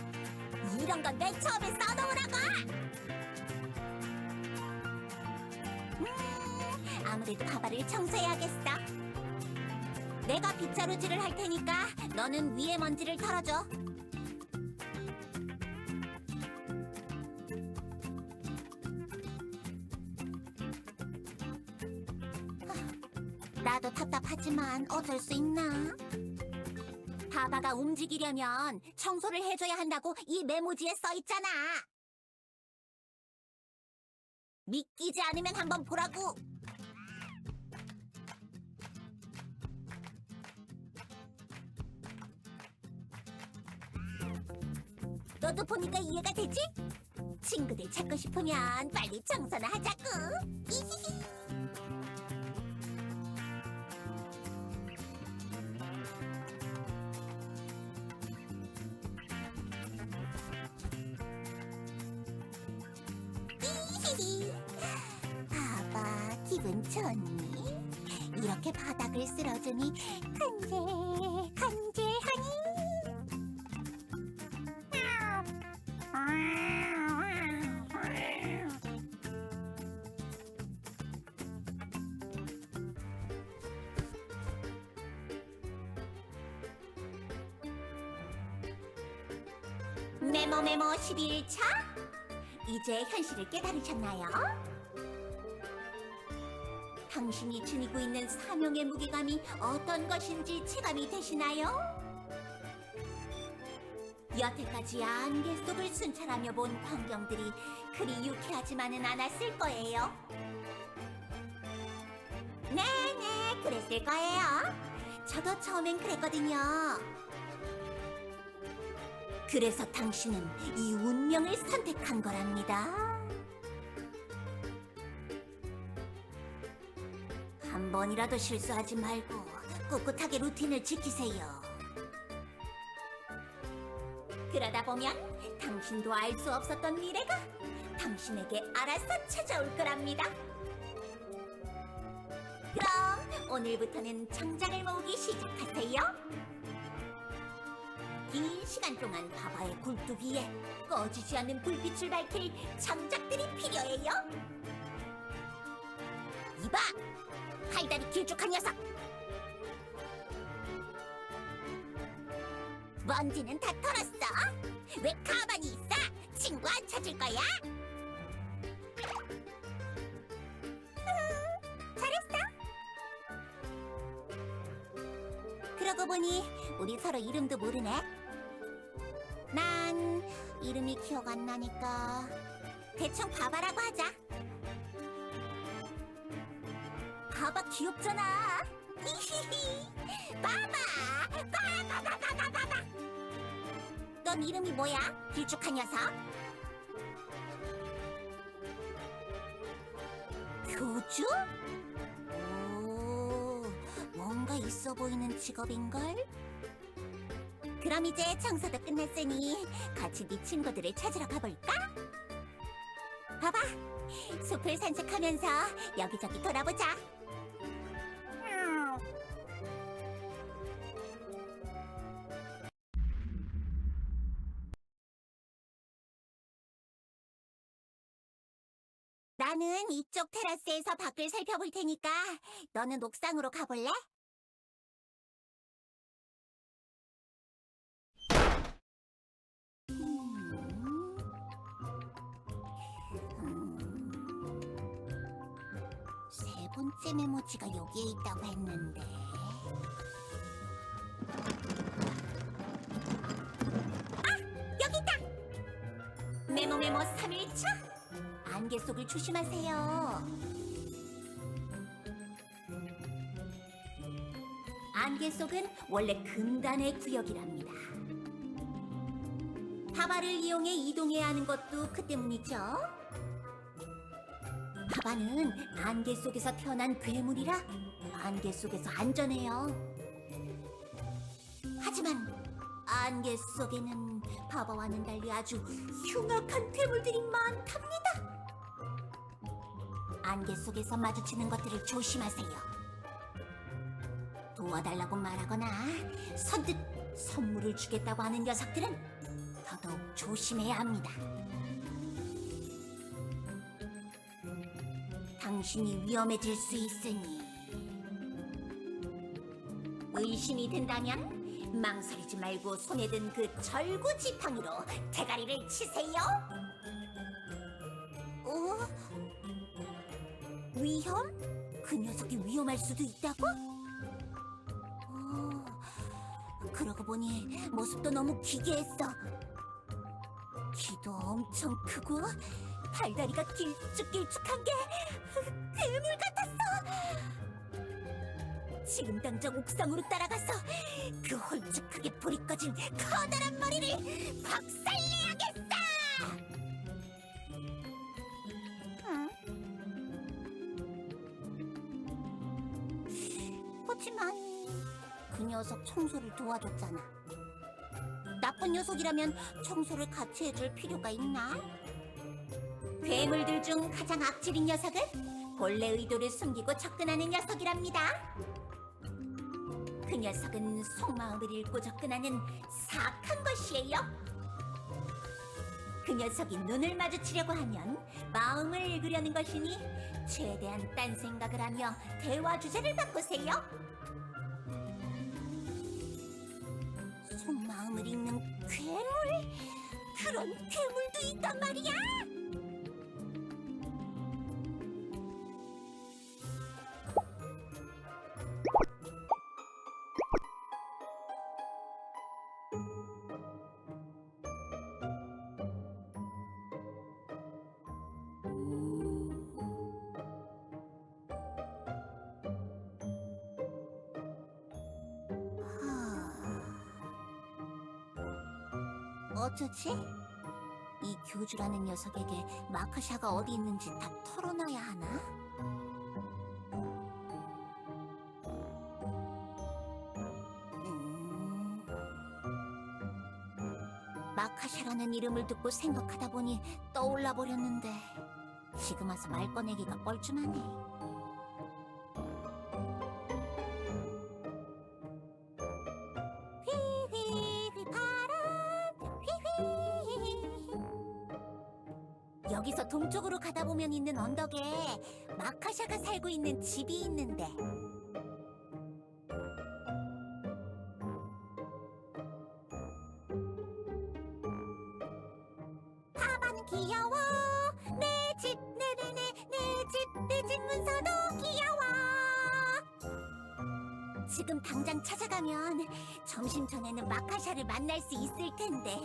이런 건 맨 처음에 써놓으라고! 아무래도 바바를 청소해야겠어. 내가 빗자루질을 할 테니까 너는 위에 먼지를 털어줘. 나도 답답하지만 어쩔 수 있나? 바바가 움직이려면 청소를 해줘야 한다고 이 메모지에 써있잖아. 믿기지 않으면 한번 보라고. 너도 보니까 이해가 되지? 친구들 찾고 싶으면 빨리 청소나 하자고. 이히히. 이히히. 봐봐, 기분 좋니? 이렇게 바닥을 쓸어주니 간질간질하니. 메모 11차? 이제 현실을 깨달으셨나요? 당신이 지니고 있는 사명의 무게감이 어떤 것인지 체감이 되시나요? 여태까지 안개 속을 순찰하며 본 광경들이 그리 유쾌하지만은 않았을 거예요. 네네, 그랬을 거예요. 저도 처음엔 그랬거든요. 그래서 당신은 이 운명을 선택한 거랍니다. 한 번이라도 실수하지 말고 꿋꿋하게 루틴을 지키세요. 그러다 보면 당신도 알 수 없었던 미래가 당신에게 알아서 찾아올 거랍니다. 그럼 오늘부터는 장작을 모으기 시작하세요. 긴 시간 동안 바바의 굴뚝 위에 꺼지지 않는 불빛을 밝힐 장작들이 필요해요. 이봐! 팔다리 길쭉한 녀석! 먼지는 다 털었어? 왜 가만히 있어? 친구 안 찾을 거야? 잘했어! 그러고 보니 우리 서로 이름도 모르네. 난 이름이 기억 안 나니까 대충 바바라고 하자. 바바 귀엽잖아. 히히히. 바바! 바바바바바바바! 넌 이름이 뭐야? 길쭉한 녀석? 교주? 오, 뭔가 있어 보이는 직업인걸? 그럼 이제 청소도 끝났으니 같이 네 친구들을 찾으러 가볼까? 봐봐, 숲을 산책하면서 여기저기 돌아보자. 나는 이쪽 테라스에서 밖을 살펴볼 테니까 너는 옥상으로 가볼래? 세 번째 메모지가 여기에 있다고 했는데. 아! 여기 있다! 메모 3일차? 안개 속을 조심하세요. 안개 속은 원래 금단의 구역이랍니다. 하바를 이용해 이동해야 하는 것도 그 때문이죠. 하바는 안개 속에서 태어난 괴물이라 안개 속에서 안전해요. 하지만 안개 속에는 바바와는 달리 아주 흉악한 괴물들이 많답니다. 안개 속에서 마주치는 것들을 조심하세요. 도와달라고 말하거나 선뜻 선물을 주겠다고 하는 녀석들은 더더욱 조심해야 합니다. 당신이 위험해질 수 있으니 의심이 든다면 망설이지 말고 손에 든 그 절구 지팡이로 대가리를 치세요. 위험? 그 녀석이 위험할 수도 있다고? 그러고 보니 모습도 너무 기괴했어. 귀도 엄청 크고 발다리가 길쭉길쭉한 게 괴물 같았어. 지금 당장 옥상으로 따라가서 그 홀쭉하게 불이 꺼진 커다란 머리를 박살내야겠어. 하지만 그 녀석 청소를 도와줬잖아. 나쁜 녀석이라면 청소를 같이 해줄 필요가 있나? 괴물들 중 가장 악질인 녀석은 본래 의도를 숨기고 접근하는 녀석이랍니다. 그 녀석은 속마음을 읽고 접근하는 사악한 것이에요. 그 녀석이 눈을 마주치려고 하면 마음을 읽으려는 것이니 최대한 딴 생각을 하며 대화 주제를 바꾸세요. 속마음을 읽는 괴물? 그런 괴물도 있단 말이야? 어쩌지? 이 교주라는 녀석에게 마카샤가 어디 있는지 다 털어놔야 하나? 마카샤라는 이름을 듣고 생각하다 보니 떠올라 버렸는데 지금 와서 말 꺼내기가 뻘쭘하네. 휘휘휘 바람 휘휘. 여기서 동쪽으로 가다 보면 있는 언덕에 마카샤가 살고 있는 집이 있는데 하바는 귀여워. 내 집 네네네 내 집 문서도 귀여워. 지금 당장 찾아가면 점심 전에는 마카샤를 만날 수 있을 텐데.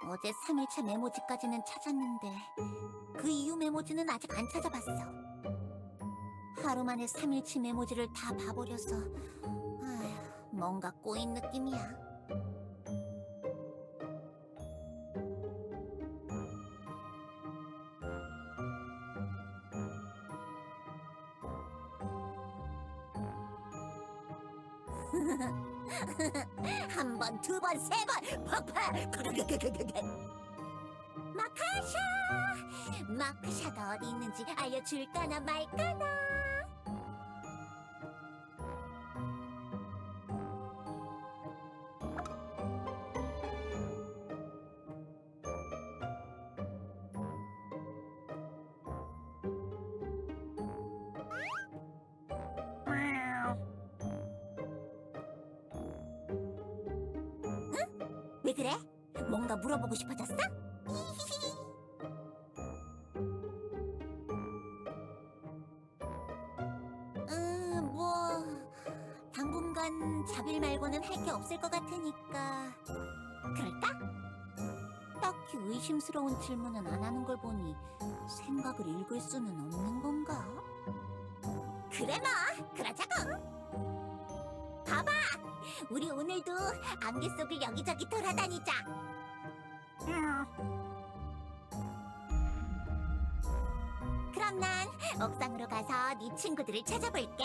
어제 3일차 메모지까지는 찾았는데 그 이후 메모지는 아직 안 찾아봤어. 하루 만에 3일치 메모지를 다 봐버려서 아휴, 뭔가 꼬인 느낌이야. 한 번, 두 번, 세 번, 폭파! 마카샤! 마카샤가 어디 있는지 알려줄까나 말까나? 왜 그래? 뭔가 물어보고 싶어졌어? 뭐 당분간 잡일 말고는 할 게 없을 것 같으니까 그럴까? 딱히 의심스러운 질문은 안 하는 걸 보니 생각을 읽을 수는 없는 건가? 그래 뭐, 그러자고. 봐봐, 우리 오늘도 안개 속을 여기저기 돌아다니자. 그럼 난 옥상으로 가서 네 친구들을 찾아볼게.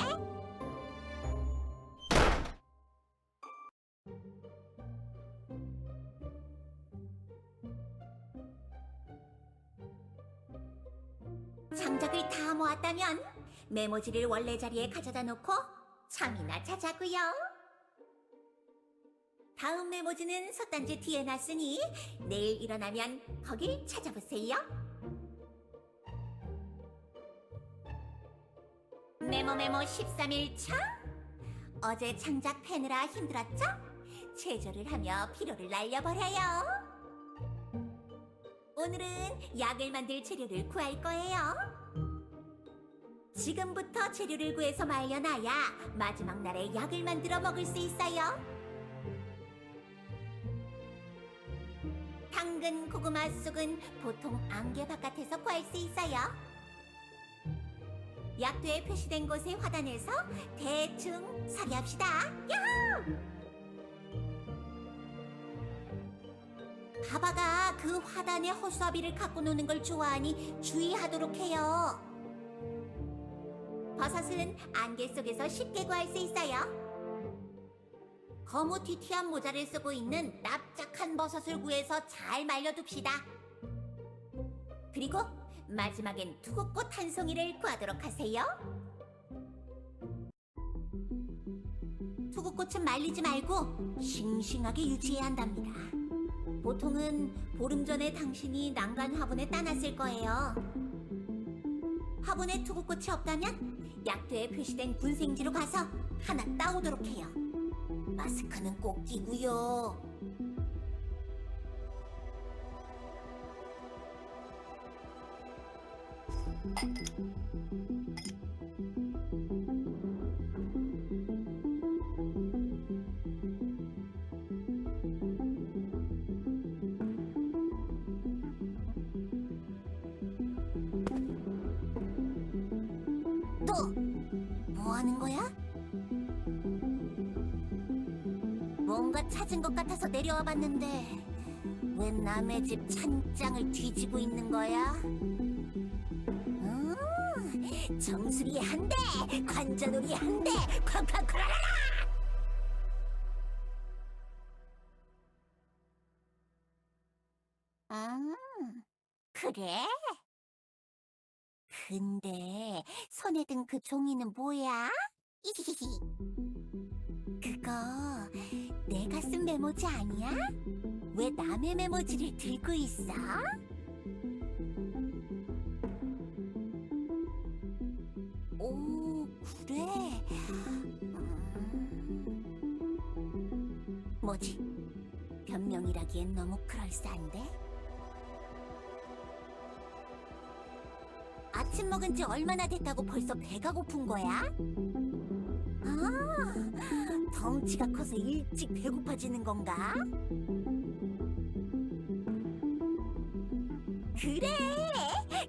장작을 다 모았다면 메모지를 원래 자리에 가져다 놓고 잠이나 자자고요. 다음 메모지는 솥단지 뒤에 놨으니 내일 일어나면 거길 찾아보세요. 메모 13일차. 어제 장작 패느라 힘들었죠? 체조를 하며 피로를 날려버려요. 오늘은 약을 만들 재료를 구할 거예요. 지금부터 재료를 구해서 말려놔야 마지막 날에 약을 만들어 먹을 수 있어요. 당근, 고구마 쑥은 보통 안개 바깥에서 구할 수 있어요. 약도에 표시된 곳의 화단에서 대충 서리합시다. 야호! 바바가 그 화단에 허수아비를 갖고 노는 걸 좋아하니 주의하도록 해요. 버섯은 안개 속에서 쉽게 구할 수 있어요. 거무튀튀한 모자를 쓰고 있는 납작한 버섯을 구해서 잘 말려둡시다. 그리고 마지막엔 투구꽃 한 송이를 구하도록 하세요. 투구꽃은 말리지 말고 싱싱하게 유지해야 한답니다. 보통은 보름 전에 당신이 난간 화분에 따놨을 거예요. 화분에 투구꽃이 없다면 약도에 표시된 군생지로 가서 하나 따오도록 해요. 마스크는 꼭 끼고요. 또 뭐 하는 거야? 뭔가 찾은 것 같아서 내려와 봤는데 왜 남의 집 찬장을 뒤지고 있는 거야? 정수리 한 대, 관자놀이 한 대, 쾅쾅 크라라라! 아, 그래? 근데 손에 든 그 종이는 뭐야? 이히히히. 그거 내가 쓴 메모지 아니야? 왜 남의 메모지를 들고 있어? 오, 그래? 뭐지? 변명이라기엔 너무 그럴싸한데? 아침 먹은 지 얼마나 됐다고 벌써 배가 고픈 거야? 아, 덩치가 커서 일찍 배고파지는 건가? 그래,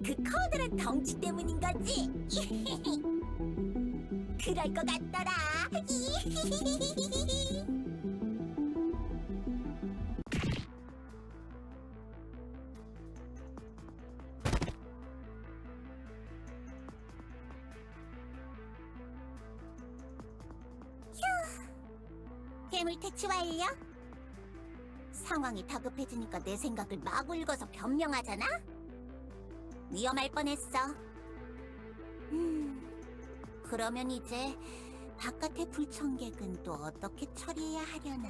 그 커다란 덩치 때문인 거지. 그럴 것 같더라. 괴물 퇴치 완료. 상황이 다급해지니까 내 생각을 막 읽어서 변명하잖아? 위험할 뻔했어. 그러면 이제 바깥의 불청객은 또 어떻게 처리해야 하려나?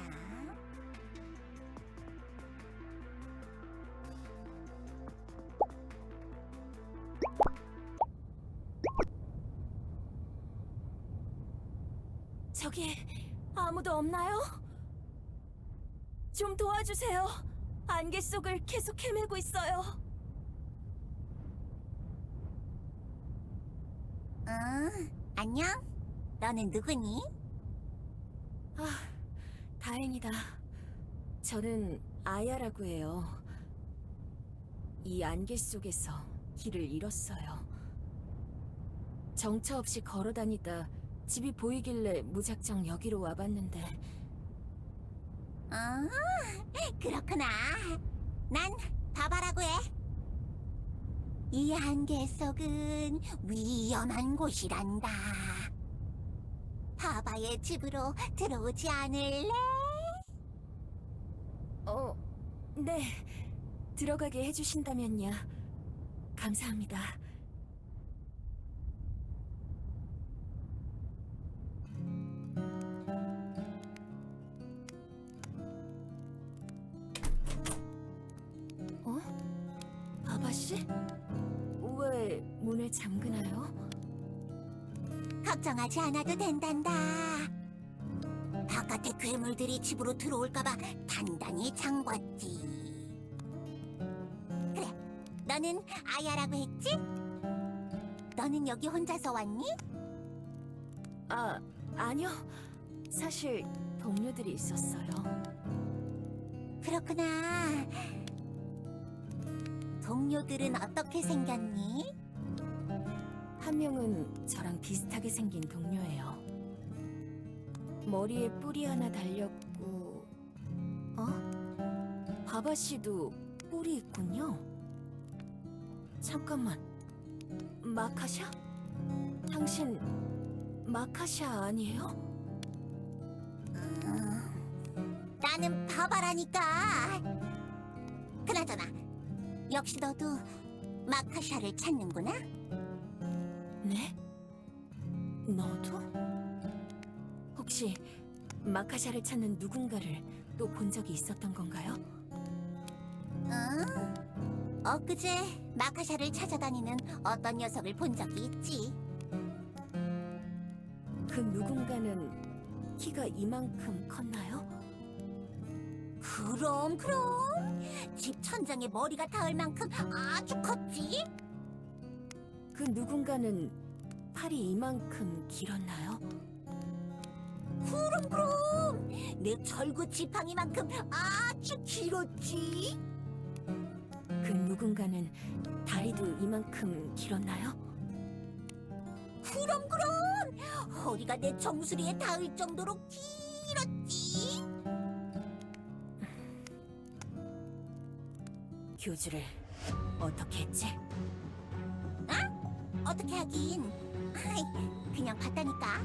저기 아무도 없나요? 좀 도와주세요. 안개 속을 계속 헤매고 있어요. 안녕? 너는 누구니? 아, 다행이다. 저는 아야라고 해요. 이 안개 속에서 길을 잃었어요. 정처 없이 걸어 다니다 집이 보이길래 무작정 여기로 와봤는데 그렇구나. 난 바바라고 해. 이 안개 속은 위험한 곳이란다. 바바의 집으로 들어오지 않을래? 네. 들어가게 해주신다면요. 감사합니다. 바바씨? 왜 문을 잠그나요? 걱정하지 않아도 된단다. 바깥에 괴물들이 집으로 들어올까봐 단단히 잠궜지. 그래, 너는 아야라고 했지? 너는 여기 혼자서 왔니? 아니요. 사실 동료들이 있었어요. 그렇구나. 동료들은 어떻게 생겼니? 한 명은 저랑 비슷하게 생긴 동료예요. 머리에 뿔이 하나 달렸고, 바바씨도 뿔이 있군요. 잠깐만, 마카샤? 당신 마카샤 아니에요? 나는 바바라니까. 그나저나 역시 너도 마카샤를 찾는구나? 네? 너도? 혹시 마카샤를 찾는 누군가를 또 본 적이 있었던 건가요? 엊그제 마카샤를 찾아다니는 어떤 녀석을 본 적이 있지. 그 누군가는 키가 이만큼 컸나요? 그럼 집 천장에 머리가 닿을 만큼 아주 컸지. 그 누군가는 팔이 이만큼 길었나요? 그럼 내 절구 지팡이만큼 아주 길었지. 그 누군가는 다리도 이만큼 길었나요? 그럼 허리가 내 정수리에 닿을 정도로 길었지. 교주를 어떻게 했지? 어떻게 하긴. 아이, 그냥 봤다니까.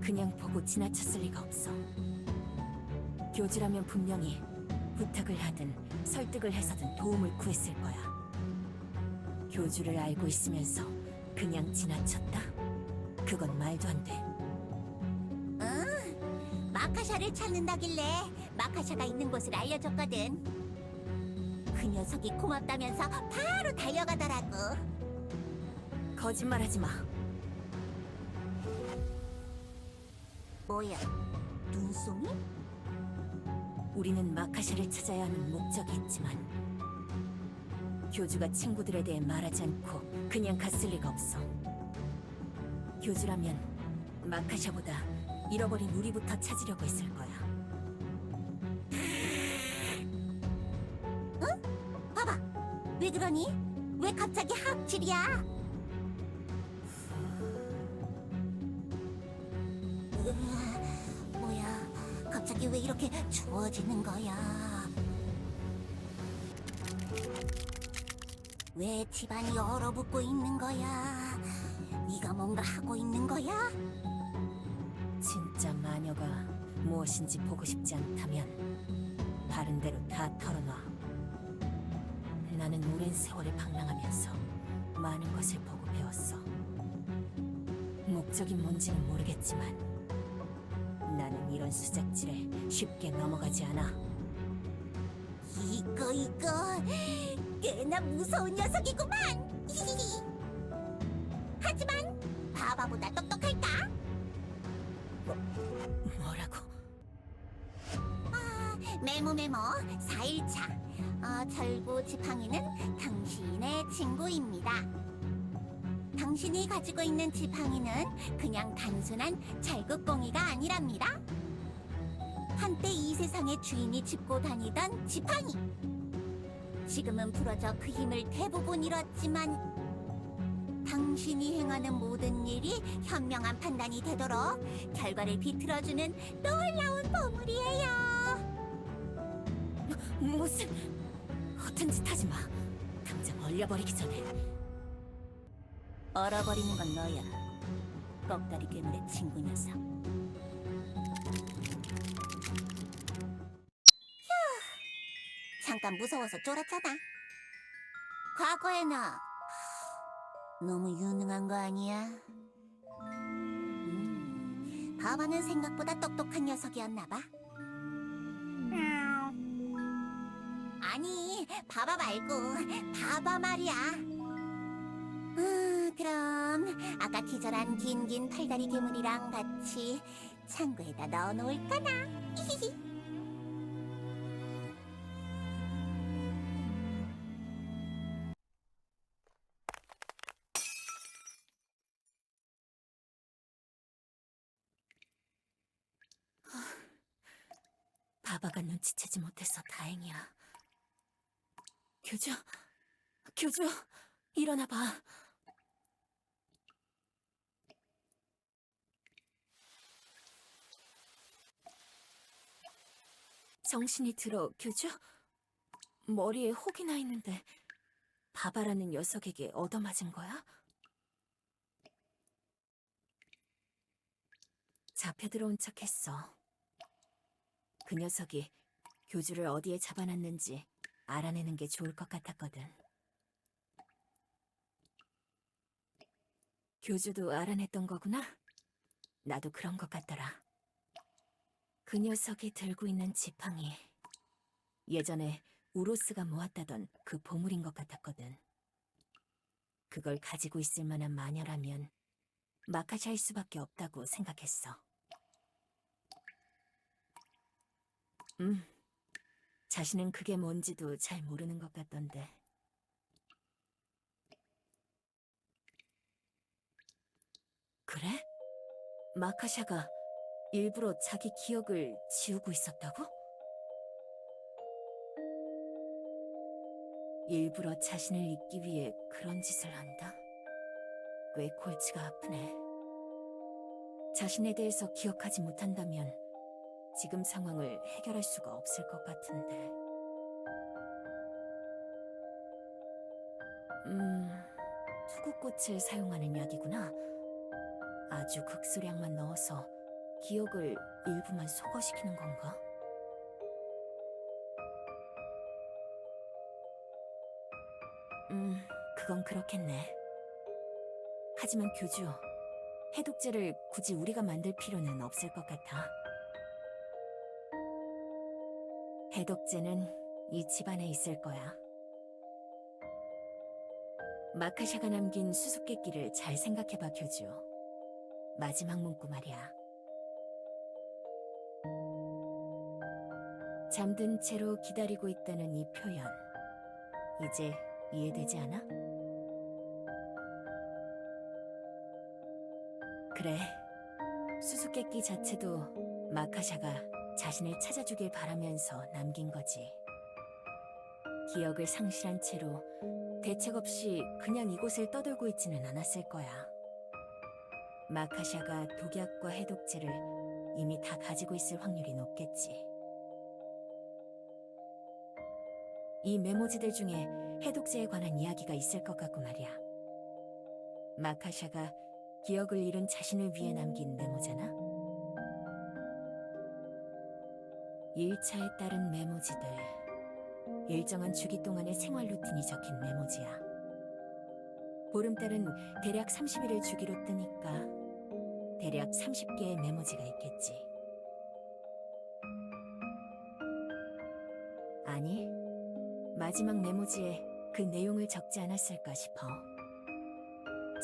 그냥 보고 지나쳤을 리가 없어. 교주라면 분명히 부탁을 하든 설득을 해서든 도움을 구했을 거야. 교주를 알고 있으면서 그냥 지나쳤다? 그건 말도 안 돼. 마카샤를 찾는다길래 마카샤가 있는 곳을 알려줬거든. 그 녀석이 고맙다면서 바로 달려가더라고. 거짓말하지 마. 뭐야, 눈송이? 우리는 마카샤를 찾아야 하는 목적이 있지만 교주가 친구들에 대해 말하지 않고 그냥 갔을 리가 없어. 교주라면 마카샤보다 잃어버린 우리부터 찾으려고 했을 거야. 봐봐, 왜 그러니? 왜 갑자기 하악질이야? 뭐야, 갑자기 왜 이렇게 추워지는 거야? 왜 집안이 얼어붙고 있는 거야? 네가 뭔가 하고 있는 거야? 진짜 마녀가 무엇인지 보고 싶지 않다면 바른 대로 다 털어놔. 나는 오랜 세월을 방랑하면서 많은 것을 보고 배웠어. 목적이 뭔지는 모르겠지만 나는 이런 수작질에 쉽게 넘어가지 않아. 이거 꽤나 무서운 녀석이구만. 히히히. 하지만 바바보다 똑똑할까? 뭐라고? 메모 4일차. 절구 지팡이는 당신의 친구입니다. 당신이 가지고 있는 지팡이는 그냥 단순한 절구꽁이가 아니랍니다. 한때 이 세상의 주인이 짚고 다니던 지팡이. 지금은 부러져 그 힘을 대부분 잃었지만 당신이 행하는 모든 일이 현명한 판단이 되도록 결과를 비틀어주는 놀라운 보물이에요. 무슨 허튼 짓 하지 마. 당장 얼려버리기 전에. 얼어버리는 건 너야. 꺽다리 괴물의 친구 녀석. 잠깐 무서워서 쫄았잖아. 과거의 나 너무 유능한 거 아니야? 바바는 생각보다 똑똑한 녀석이었나 봐. 아니, 바바 말고 바바 말이야. 그럼 아까 기절한 긴 팔다리 괴물이랑 같이 창고에다 넣어놓을까나? 히히히. 바바가 눈치채지 못해서 다행이야. 교주, 일어나 봐. 정신이 들어, 교주? 머리에 혹이 나 있는데 바바라는 녀석에게 얻어맞은 거야? 잡혀 들어온 척했어. 그 녀석이 교주를 어디에 잡아놨는지 알아내는 게 좋을 것 같았거든. 교주도 알아냈던 거구나? 나도 그런 것 같더라. 그 녀석이 들고 있는 지팡이, 예전에 우로스가 모았다던 그 보물인 것 같았거든. 그걸 가지고 있을 만한 마녀라면 마카샤일 수밖에 없다고 생각했어. 자신은 그게 뭔지도 잘 모르는 것 같던데. 그래? 마카샤가 일부러 자기 기억을 지우고 있었다고? 일부러 자신을 잊기 위해 그런 짓을 한다? 꽤 골치가 아프네. 자신에 대해서 기억하지 못한다면 지금 상황을 해결할 수가 없을 것 같은데. 투구꽃을 사용하는 약이구나. 아주 극소량만 넣어서 기억을 일부만 소거시키는 건가? 그건 그렇겠네. 하지만 교주, 해독제를 굳이 우리가 만들 필요는 없을 것 같아. 해독제는 이 집안에 있을 거야. 마카샤가 남긴 수수께끼를 잘 생각해봐, 교주. 마지막 문구 말이야. 잠든 채로 기다리고 있다는 이 표현, 이제 이해되지 않아? 그래, 수수께끼 자체도 마카샤가 자신을 찾아주길 바라면서 남긴 거지. 기억을 상실한 채로 대책 없이 그냥 이곳을 떠돌고 있지는 않았을 거야. 마카샤가 독약과 해독제를 이미 다 가지고 있을 확률이 높겠지. 이 메모지들 중에 해독제에 관한 이야기가 있을 것 같고 말이야. 마카샤가 기억을 잃은 자신을 위해 남긴 메모잖아. 1차에 따른 메모지들. 일정한 주기 동안의 생활 루틴이 적힌 메모지야. 보름달은 대략 30일을 주기로 뜨니까 대략 30개의 메모지가 있겠지. 아니, 마지막 메모지에 그 내용을 적지 않았을까 싶어.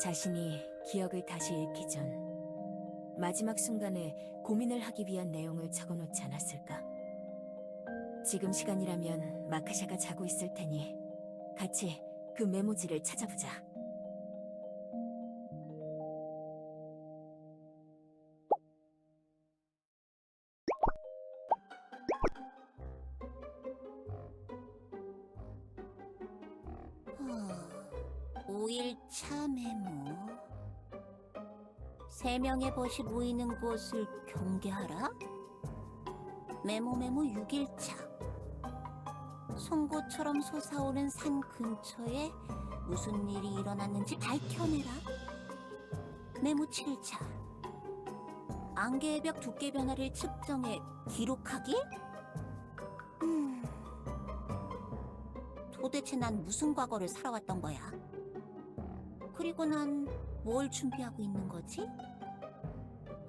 자신이 기억을 다시 잃기 전 마지막 순간에 고민을 하기 위한 내용을 적어놓지 않았을까? 지금 시간이라면 마카샤가 자고 있을 테니 같이 그 메모지를 찾아보자. 하, 5일차 메모. 3명의 벗이 모이는 곳을 경계하라? 메모 6일차. 송곳처럼 솟아오른 산 근처에 무슨 일이 일어났는지 밝혀내라. 메모 7일차. 안개의 벽 두께 변화를 측정해 기록하기? 도대체 난 무슨 과거를 살아왔던 거야? 그리고 난 뭘 준비하고 있는 거지?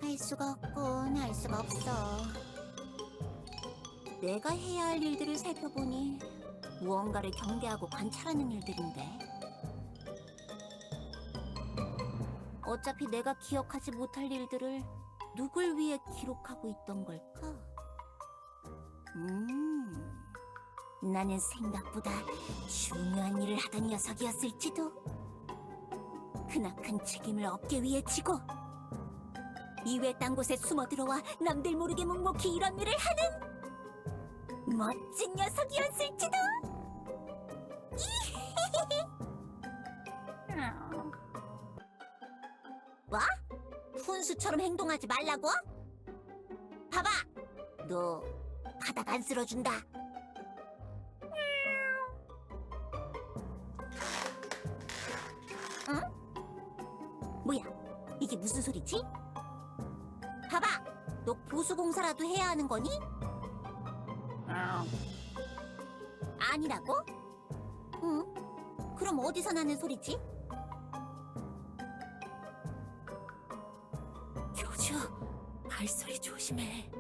알 수가 없군, 알 수가 없어. 내가 해야 할 일들을 살펴보니 무언가를 경계하고 관찰하는 일들인데. 어차피 내가 기억하지 못할 일들을 누굴 위해 기록하고 있던 걸까? 나는 생각보다 중요한 일을 하던 녀석이었을지도. 크나큰 책임을 어깨 위에 지고 이외 딴 곳에 숨어들어와 남들 모르게 묵묵히 이런 일을 하는 멋진 녀석이었을지도. 뭐? 훈수처럼 행동하지 말라고? 봐봐! 너 바닥 안 쓸어준다. 응? 뭐야? 이게 무슨 소리지? 봐봐! 너 보수공사라도 해야 하는 거니? 아니라고? 응? 그럼 어디서 나는 소리지? 교주, 발소리 조심해.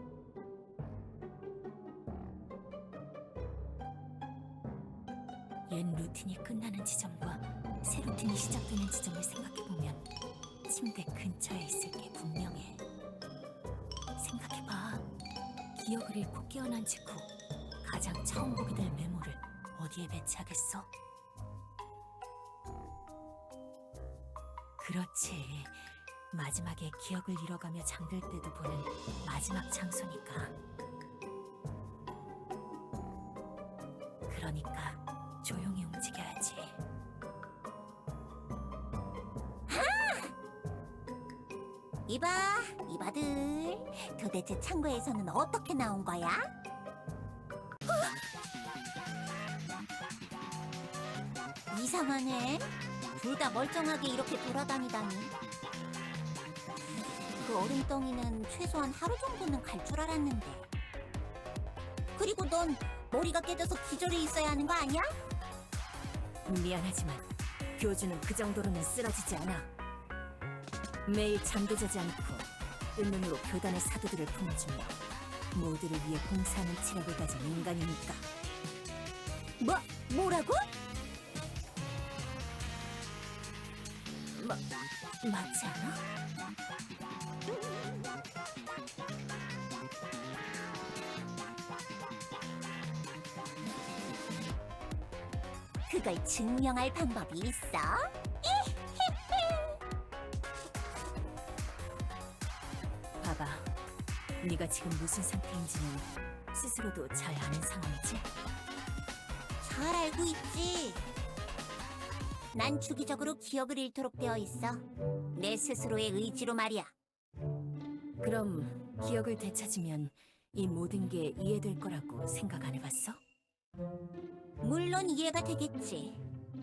옛 루틴이 끝나는 지점과 새 루틴이 시작되는 지점을 생각해보면 침대 근처에 있을 게 분명해. 생각해봐. 기억을 잃고 깨어난 직후 가장 처음 보게 될 메모를 어디에 배치하겠어? 그렇지. 마지막에 기억을 잃어가며 잠들 때도 보는 마지막 장소니까. 그러니까 조용히 움직여야지. 이봐들. 도대체 창고에서는 어떻게 나온 거야? 이상하네. 둘 다 멀쩡하게 이렇게 돌아다니다니. 그 얼음덩이는 최소한 하루 정도는 갈 줄 알았는데. 그리고 넌 머리가 깨져서 기절해 있어야 하는 거 아니야? 미안하지만 교주는 그 정도로는 쓰러지지 않아. 매일 잠도 자지 않고 뜬눈으로 교단의 사도들을 품어주며 모두를 위해 봉사하는 체력을 가진 인간이니까. 뭐라고? 맞지 않아? 그걸 증명할 방법이 있어? 봐봐. 네가 지금 무슨 상태인지는 스스로도 잘 아는 상황이지? 잘 알고 있지. 난 주기적으로 기억을 잃도록 되어 있어. 내 스스로의 의지로 말이야. 그럼 기억을 되찾으면 이 모든 게 이해될 거라고 생각 안 해봤어? 물론 이해가 되겠지.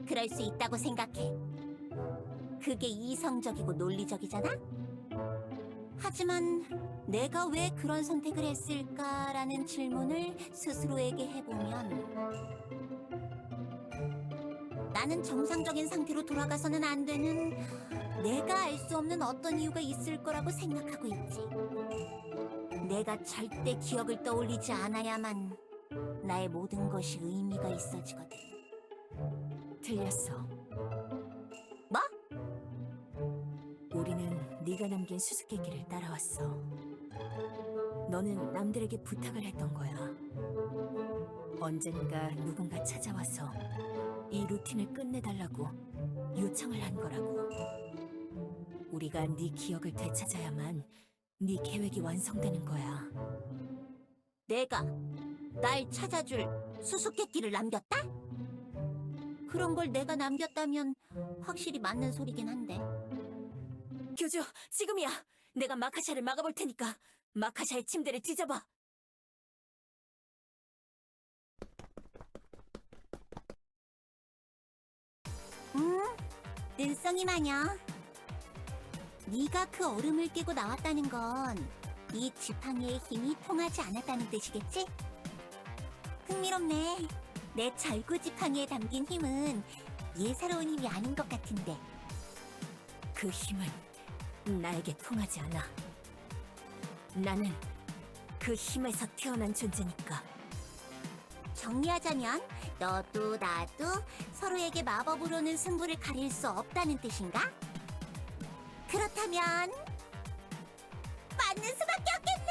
그럴 수 있다고 생각해. 그게 이성적이고 논리적이잖아? 하지만 내가 왜 그런 선택을 했을까라는 질문을 스스로에게 해보면 나는 정상적인 상태로 돌아가서는 안 되는 내가 알 수 없는 어떤 이유가 있을 거라고 생각하고 있지. 내가 절대 기억을 떠올리지 않아야만 나의 모든 것이 의미가 있어지거든. 틀렸어. 뭐? 우리는 네가 남긴 수수께끼를 따라왔어. 너는 남들에게 부탁을 했던 거야. 언젠가 누군가 찾아와서 이 루틴을 끝내달라고 요청을 한 거라고. 우리가 네 기억을 되찾아야만 네 계획이 완성되는 거야. 내가 날 찾아줄 수수께끼를 남겼다? 그런 걸 내가 남겼다면 확실히 맞는 소리긴 한데. 교주, 지금이야. 내가 마카샤를 막아볼 테니까 마카샤의 침대를 뒤져봐. 눈송이 마녀. 네가 그 얼음을 깨고 나왔다는 건 이 지팡이의 힘이 통하지 않았다는 뜻이겠지? 흥미롭네. 내 절구 지팡이에 담긴 힘은 예사로운 힘이 아닌 것 같은데. 그 힘은 나에게 통하지 않아. 나는 그 힘에서 태어난 존재니까. 정리하자면 너도 나도 서로에게 마법으로는 승부를 가릴 수 없다는 뜻인가? 그렇다면 맞는 수밖에 없겠네.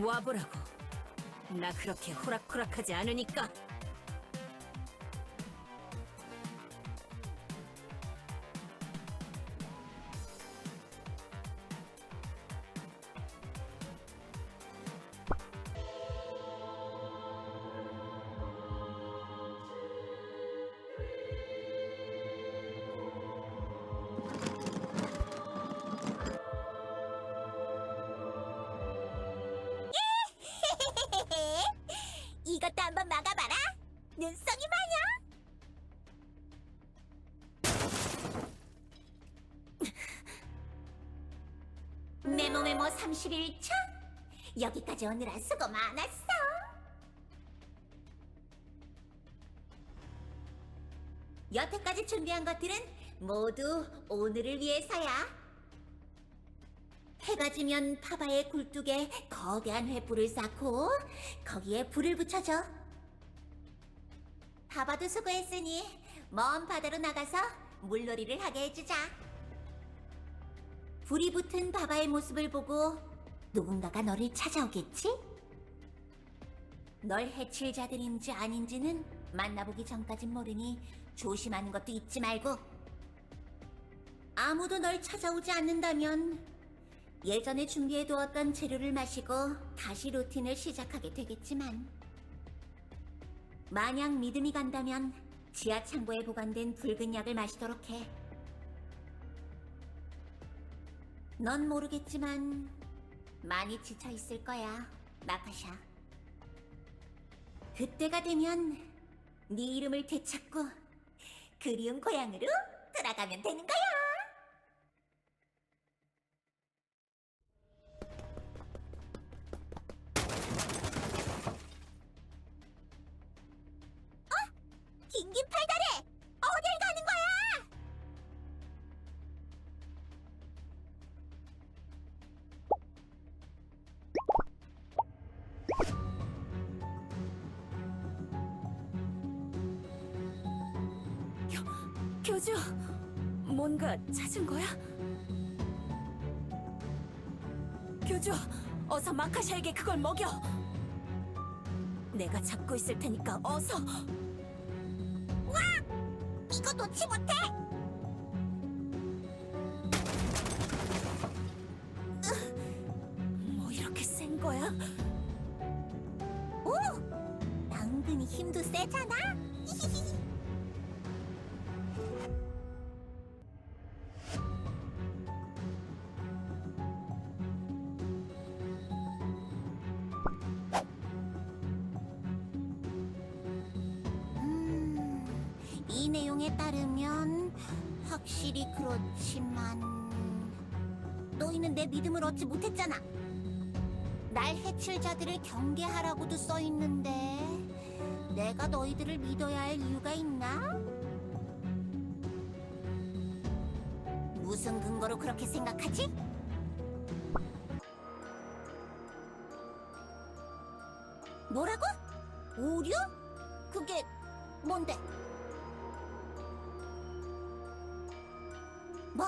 와보라고. 나 그렇게 호락호락하지 않으니까. 이것도 한번 막아봐라. 눈송이 마녀. 메모메모 31초. 여기까지 오느라 수고 많았어. 여태까지 준비한 것들은 모두 오늘을 위해서야. 해가 지면 파바의 굴뚝에 거대한 횃불을 쌓고 거기에 불을 붙여줘. 파바도 수고했으니 먼 바다로 나가서 물놀이를 하게 해주자. 불이 붙은 바바의 모습을 보고 누군가가 너를 찾아오겠지? 널 해칠 자들인지 아닌지는 만나보기 전까진 모르니 조심하는 것도 잊지 말고. 아무도 널 찾아오지 않는다면 예전에 준비해두었던 재료를 마시고 다시 루틴을 시작하게 되겠지만, 만약 믿음이 간다면 지하 창고에 보관된 붉은 약을 마시도록 해. 넌 모르겠지만 많이 지쳐 있을 거야, 마카샤. 그때가 되면 네 이름을 되찾고 그리운 고향으로 돌아가면 되는 거야. 긴긴 팔다리! 어딜 가는 거야? 교주, 뭔가 찾은 거야? 교주, 어서 마카샤에게 그걸 먹여. 내가 잡고 있을 테니까 어서. 이거 놓지 못해! 뭐 이렇게 센 거야? 오! 당근이 힘도 세잖아? 말에 따르면 확실히 그렇지만 너희는 내 믿음을 얻지 못했잖아. 날 해칠 자들을 경계하라고도 써 있는데 내가 너희들을 믿어야 할 이유가 있나? 무슨 근거로 그렇게 생각하지? 뭐라고? 오류? 그게 뭔데? 뭐?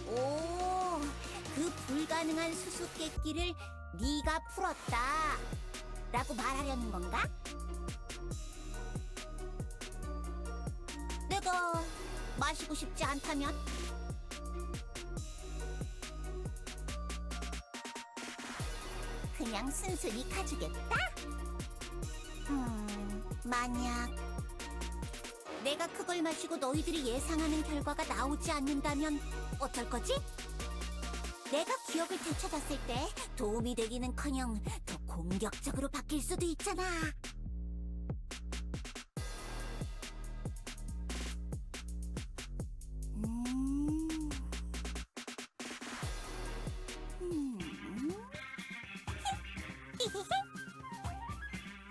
오, 그 불가능한 수수께끼를 네가 풀었다 라고 말하려는 건가? 내가 마시고 싶지 않다면? 그냥 순순히 가주겠다? 만약 내가 그걸 마시고 너희들이 예상하는 결과가 나오지 않는다면 어쩔 거지? 내가 기억을 되찾았을 때 도움이 되기는커녕 더 공격적으로 바뀔 수도 있잖아.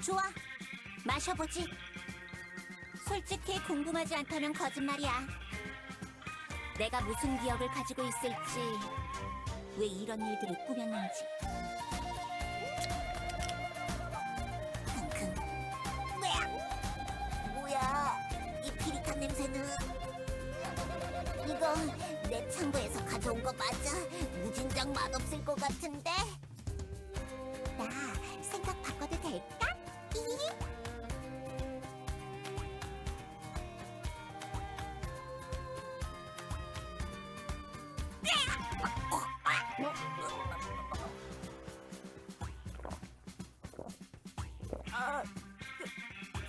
좋아, 마셔보지. 솔직히 궁금하지 않다면 거짓말이야. 내가 무슨 기억을 가지고 있을지, 왜 이런 일들을 꾸몄는지. 킁킁. 뭐야? 이 비릿한 냄새는? 이거 내 창고에서 가져온 거 맞아? 무진장 맛없을 것 같은데? 나 생각 바꿔도 될까?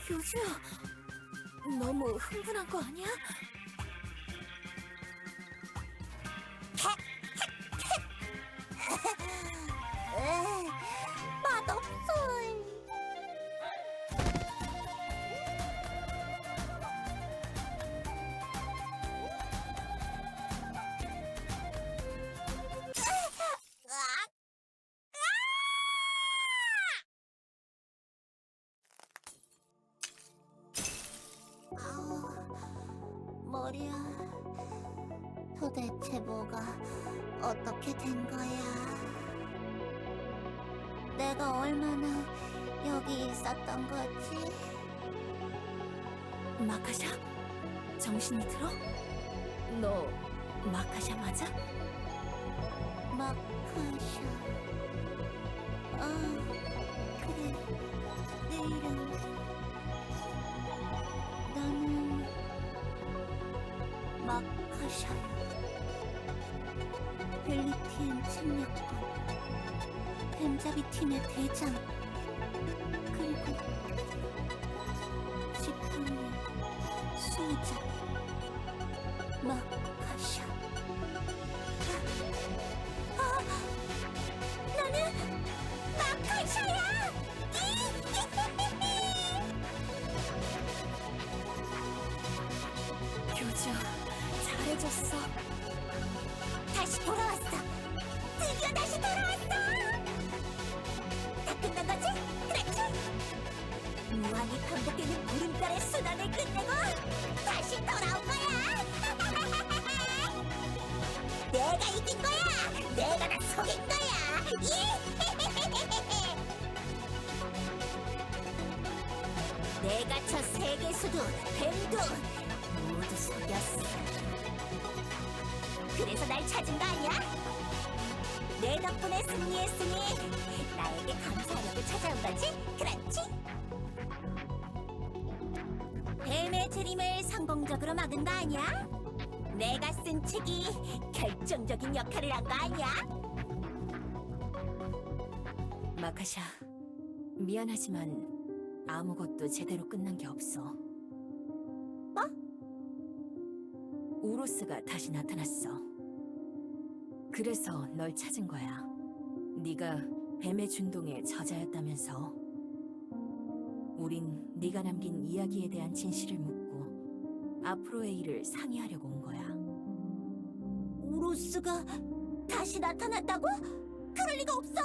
교주야, 너무 흥분한 거 아니야? 맛없어. 머리야, 도대체 뭐가 어떻게 된 거야? 내가 얼마나 여기 있었던 거지? 마카샤? 정신이 들어? 너 마카샤 맞아? 마카샤. 그래, 내 이름. 나는 마카샤야. 벨리티엔 침략군, 뱀잡이 팀의 대장, 그리고 지팡이의 수호자 마카샤. 나는 마카샤야! 교주, 잘해줬어. 다시 돌아왔어. 드디어 다시 돌아왔어. 다 끝난 거지? 그렇지? 무한히 반복되는 구름달의 순환을 끝내고 다시 돌아온 거야. 내가 이긴 거야. 내가 다 속인 거야. 내가 저 세계수도 뱀도 모두 속였어. 그래서 날 찾은 거 아니야? 내 덕분에 승리했으니 나에게 감사하려고 찾아온 거지? 그렇지? 뱀의 재림을 성공적으로 막은 거 아니야? 내가 쓴 책이 결정적인 역할을 한 거 아니야? 마카샤, 미안하지만 아무것도 제대로 끝난 게 없어. 뭐? 우로스가 다시 나타났어. 그래서 널 찾은 거야. 네가 뱀의 준동의 저자였다면서. 우린 네가 남긴 이야기에 대한 진실을 묻고 앞으로의 일을 상의하려고 온 거야. 우로스가 다시 나타났다고? 그럴 리가 없어.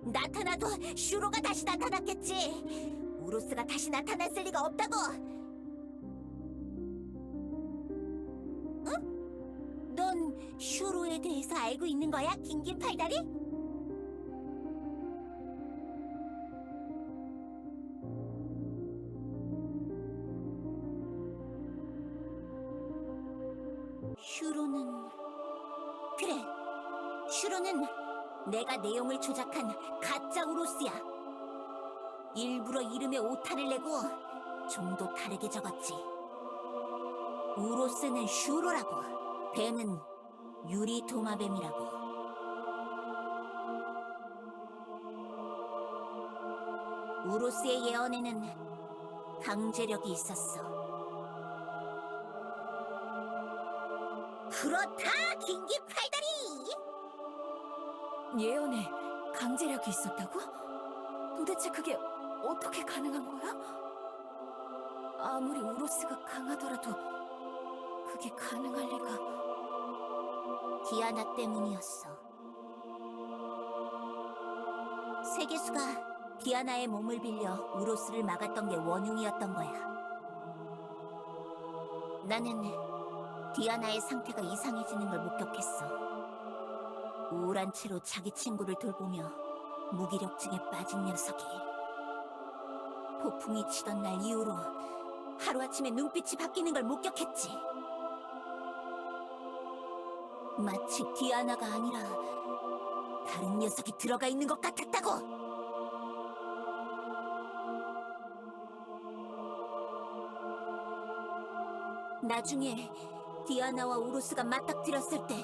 나타나도 슈로가 다시 나타났겠지. 우로스가 다시 나타났을 리가 없다고. 응? 넌 슈로에 대해서 알고 있는 거야, 긴긴 팔다리? 슈로는... 그래, 슈로는 내가 내용을 조작한 가짜 우로스야. 일부러 이름에 오타를 내고 좀 더 다르게 적었지. 우로스는 슈로라고, 뱀은 유리 도마뱀이라고. 우로스의 예언에는 강제력이 있었어. 그렇다, 긴긴 팔다리! 예언에 강제력이 있었다고? 도대체 그게 어떻게 가능한 거야? 아무리 우로스가 강하더라도 그게 가능할 리가... 디아나 때문이었어. 세계수가 디아나의 몸을 빌려 우로스를 막았던 게 원흉이었던 거야. 나는 디아나의 상태가 이상해지는 걸 목격했어. 우울한 채로 자기 친구를 돌보며 무기력증에 빠진 녀석이. 폭풍이 치던 날 이후로 하루아침에 눈빛이 바뀌는 걸 목격했지. 마치 디아나가 아니라 다른 녀석이 들어가 있는 것 같았다고! 나중에 디아나와 우로스가 맞닥뜨렸을 때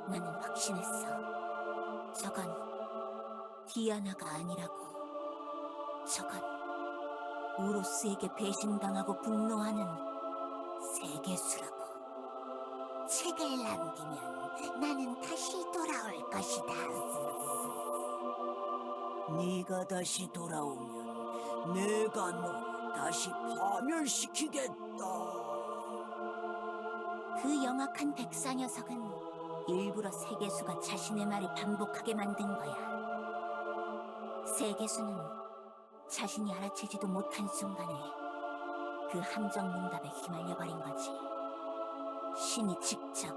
나는 확신했어. 저건 디아나가 아니라고. 저건 우로스에게 배신당하고 분노하는 세계수라고. 책을 남기면 나는 다시 돌아올 것이다. 네가 다시 돌아오면 내가 너 다시 파멸시키겠다. 그 영악한 백사 녀석은 일부러 세계수가 자신의 말을 반복하게 만든 거야. 세계수는 자신이 알아채지도 못한 순간에 그 함정 문답에 휘말려버린 거지. 신이 직접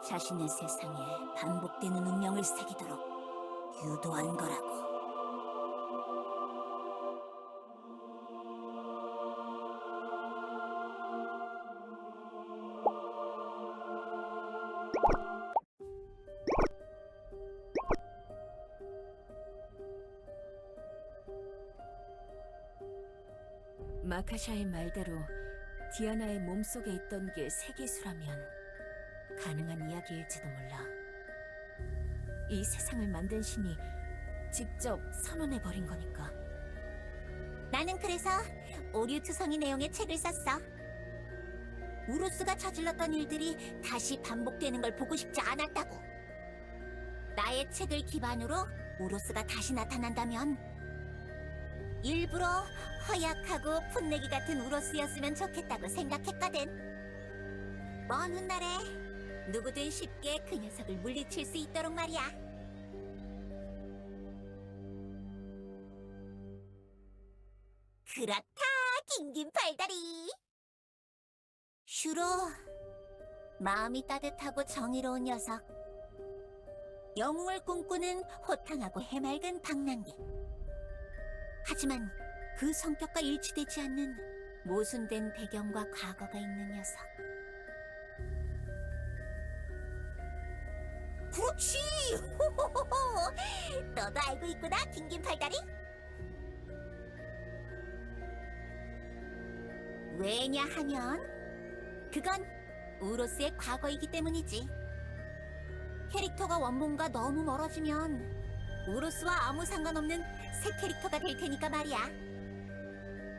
자신의 세상에 반복되는 운명을 새기도록 유도한 거라고. 마카샤의 말대로 디아나의 몸속에 있던 게 세계수라면 가능한 이야기일지도 몰라. 이 세상을 만든 신이 직접 선언해버린 거니까. 나는 그래서 오류투성이 내용의 책을 썼어. 우로스가 저질렀던 일들이 다시 반복되는 걸 보고 싶지 않았다고. 나의 책을 기반으로 우로스가 다시 나타난다면 일부러 허약하고 풋내기 같은 우로스였으면 좋겠다고 생각했거든. 먼 훗날에 누구든 쉽게 그 녀석을 물리칠 수 있도록 말이야. 그렇다, 긴긴 팔다리. 슈로, 마음이 따뜻하고 정의로운 녀석. 영웅을 꿈꾸는 호탕하고 해맑은 방랑객. 하지만 그 성격과 일치되지 않는 모순된 배경과 과거가 있는 녀석. 그렇지! 호호호호! 너도 알고 있구나, 긴긴 팔다리? 왜냐하면 그건 우로스의 과거이기 때문이지. 캐릭터가 원본과 너무 멀어지면 우로스와 아무 상관없는 새 캐릭터가 될 테니까 말이야.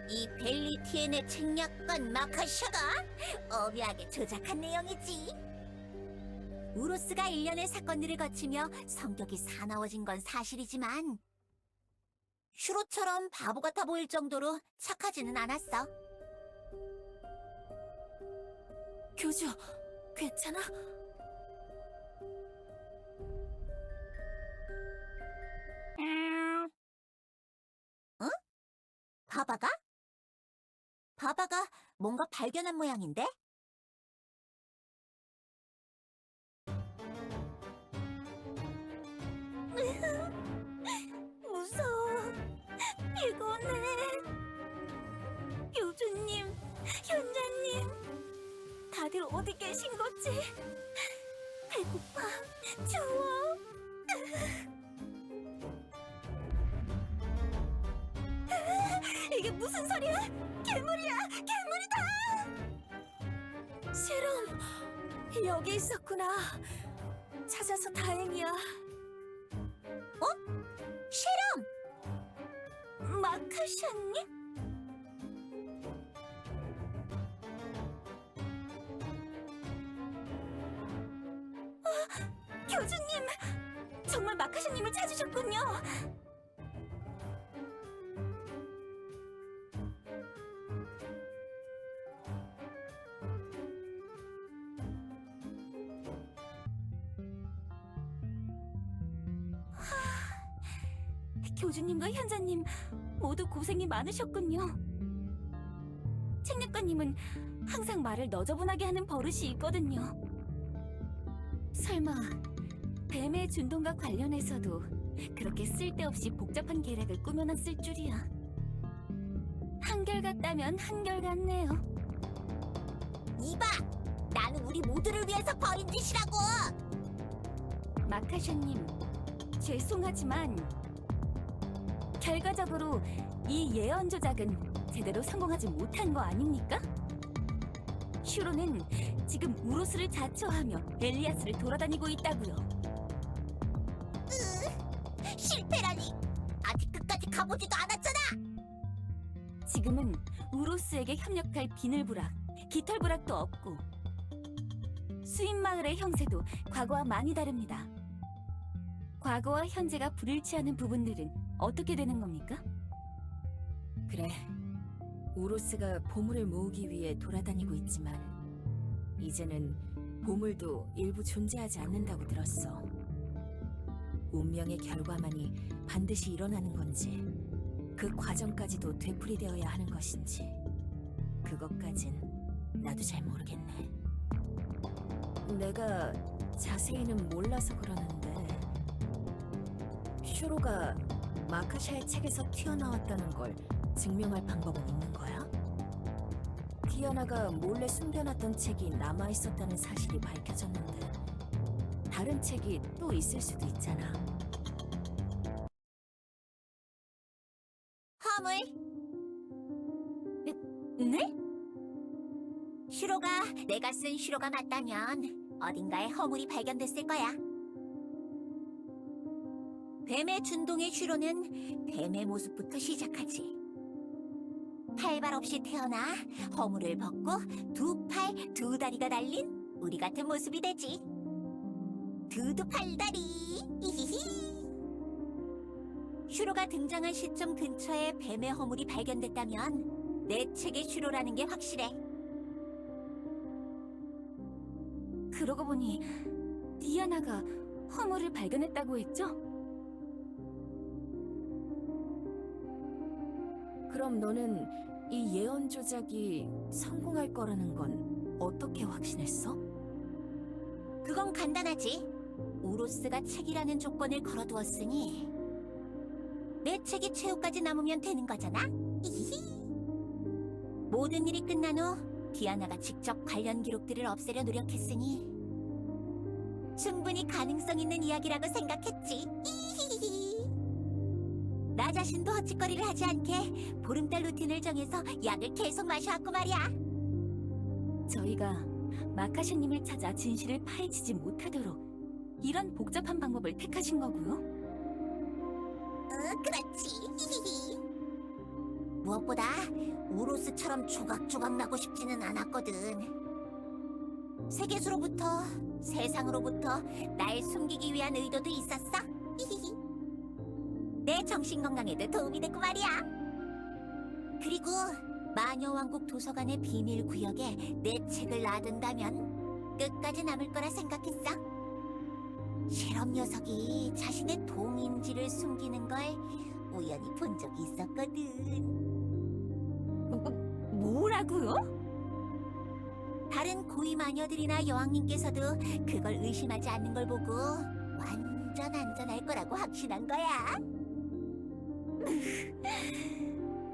이 벨리티엔의 책략관 마카샤가 엄연하게 조작한 내용이지. 우로스가 일련의 사건들을 거치며 성격이 사나워진 건 사실이지만 슈로처럼 바보 같아 보일 정도로 착하지는 않았어. 교주, 괜찮아? 응? 바바가? 바바가 뭔가 발견한 모양인데? 무서워. 피곤해. 교주님, 현자님, 다들 어디 계신 거지? 배고파, 추워. 이게 무슨 소리야? 괴물이야! 괴물이다! 실험, 여기 있었구나. 찾아서 다행이야. 실험! 마카샤님? 교주님! 정말 마카샤님을 찾으셨군요! 교주님과 현자님 모두 고생이 많으셨군요. 책략가님은 항상 말을 너저분하게 하는 버릇이 있거든요. 설마 뱀의 준동과 관련해서도 그렇게 쓸데없이 복잡한 계략을 꾸며놨을 줄이야. 한결같다면 한결같네요. 이봐! 나는 우리 모두를 위해서 벌인 짓이라고! 마카샤님, 죄송하지만 결과적으로 이 예언 조작은 제대로 성공하지 못한 거 아닙니까? 슈로는 지금 우로스를 자초하며 엘리아스를 돌아다니고 있다고요. 실패라니! 아직 끝까지 가보지도 않았잖아! 지금은 우로스에게 협력할 비늘부락, 깃털부락도 없고 수인마을의 형세도 과거와 많이 다릅니다. 과거와 현재가 불일치하는 부분들은 어떻게 되는 겁니까? 그래, 우로스가 보물을 모으기 위해 돌아다니고 있지만 이제는 보물도 일부 존재하지 않는다고 들었어. 운명의 결과만이 반드시 일어나는 건지 그 과정까지도 되풀이되어야 하는 것인지 그것까진 나도 잘 모르겠네. 내가 자세히는 몰라서 그러는데 슈로가 마카샤의 책에서 튀어나왔다는 걸 증명할 방법은 있는 거야? 디아나가 몰래 숨겨놨던 책이 남아있었다는 사실이 밝혀졌는데 다른 책이 또 있을 수도 있잖아. 허물! 네? 슈로가 내가 쓴 슈로가 맞다면 어딘가에 허물이 발견됐을 거야. 뱀의 준동의 슈로는 뱀의 모습부터 시작하지. 팔발 없이 태어나 허물을 벗고 두 팔, 두 다리가 달린 우리 같은 모습이 되지. 두두팔다리. 히히히. 슈로가 등장한 시점 근처에 뱀의 허물이 발견됐다면 내 책의 슈로라는 게 확실해. 그러고 보니 디아나가 허물을 발견했다고 했죠? 그럼 너는 이 예언 조작이 성공할 거라는 건 어떻게 확신했어? 그건 간단하지. 우로스가 책이라는 조건을 걸어두었으니 내 책이 최후까지 남으면 되는 거잖아. 히히히. 모든 일이 끝난 후 디아나가 직접 관련 기록들을 없애려 노력했으니 충분히 가능성 있는 이야기라고 생각했지. 히히히. 나 자신도 헛짓거리를 하지 않게 보름달 루틴을 정해서 약을 계속 마셔왔고 말이야. 저희가 마카샤님을 찾아 진실을 파헤치지 못하도록 이런 복잡한 방법을 택하신 거고요. 그렇지. 히히히. 무엇보다 우로스처럼 조각조각 나고 싶지는 않았거든. 세계수로부터, 세상으로부터 날 숨기기 위한 의도도 있었어. 내 정신 건강에도 도움이 됐고 말이야. 그리고 마녀왕국 도서관의 비밀 구역에 내 책을 놔둔다면 끝까지 남을 거라 생각했어. 실험 녀석이 자신의 동인지를 숨기는 걸 우연히 본 적이 있었거든. 뭐라고요? 다른 고위 마녀들이나 여왕님께서도 그걸 의심하지 않는 걸 보고 완전 안전할 거라고 확신한 거야.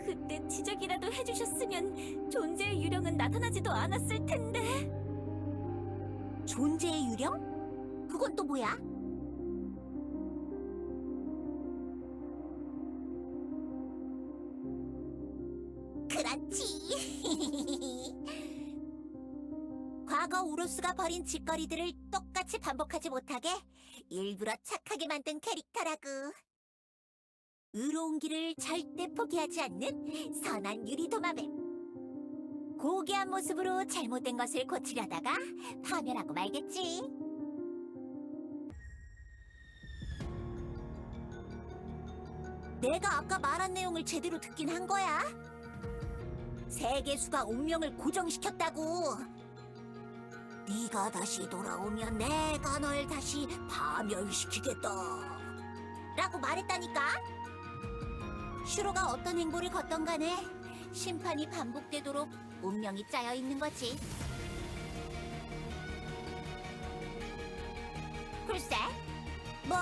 그때 지적이라도 해주셨으면 존재의 유령은 나타나지도 않았을 텐데. 존재의 유령? 그건 또 뭐야? 그렇지. 과거 우루스가 벌인 짓거리들을 똑같이 반복하지 못하게 일부러 착하게 만든 캐릭터라고. 의로운 길을 절대 포기하지 않는 선한 유리도마뱀. 고귀한 모습으로 잘못된 것을 고치려다가 파멸하고 말겠지. 내가 아까 말한 내용을 제대로 듣긴 한 거야. 세계수가 운명을 고정시켰다고. 네가 다시 돌아오면 내가 널 다시 파멸시키겠다 라고 말했다니까. 슈로가 어떤 행보를 걷던 간에 심판이 반복되도록 운명이 짜여 있는 거지. 글쎄, 뭐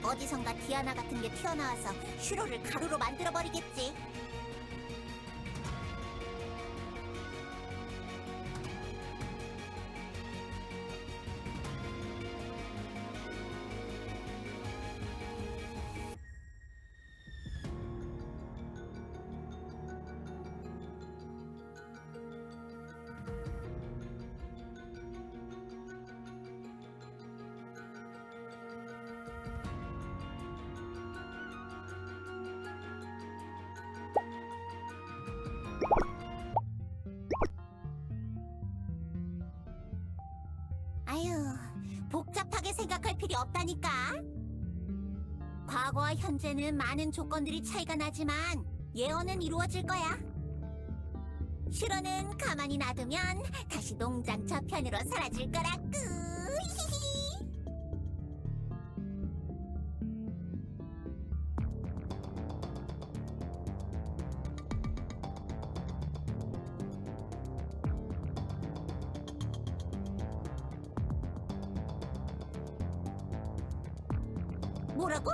어디선가 디아나 같은 게 튀어나와서 슈로를 가루로 만들어버리겠지. 아유, 복잡하게 생각할 필요 없다니까. 과거와 현재는 많은 조건들이 차이가 나지만 예언은 이루어질 거야. 슈로는 가만히 놔두면 다시 농장 저편으로 사라질 거라고. 뭐라고?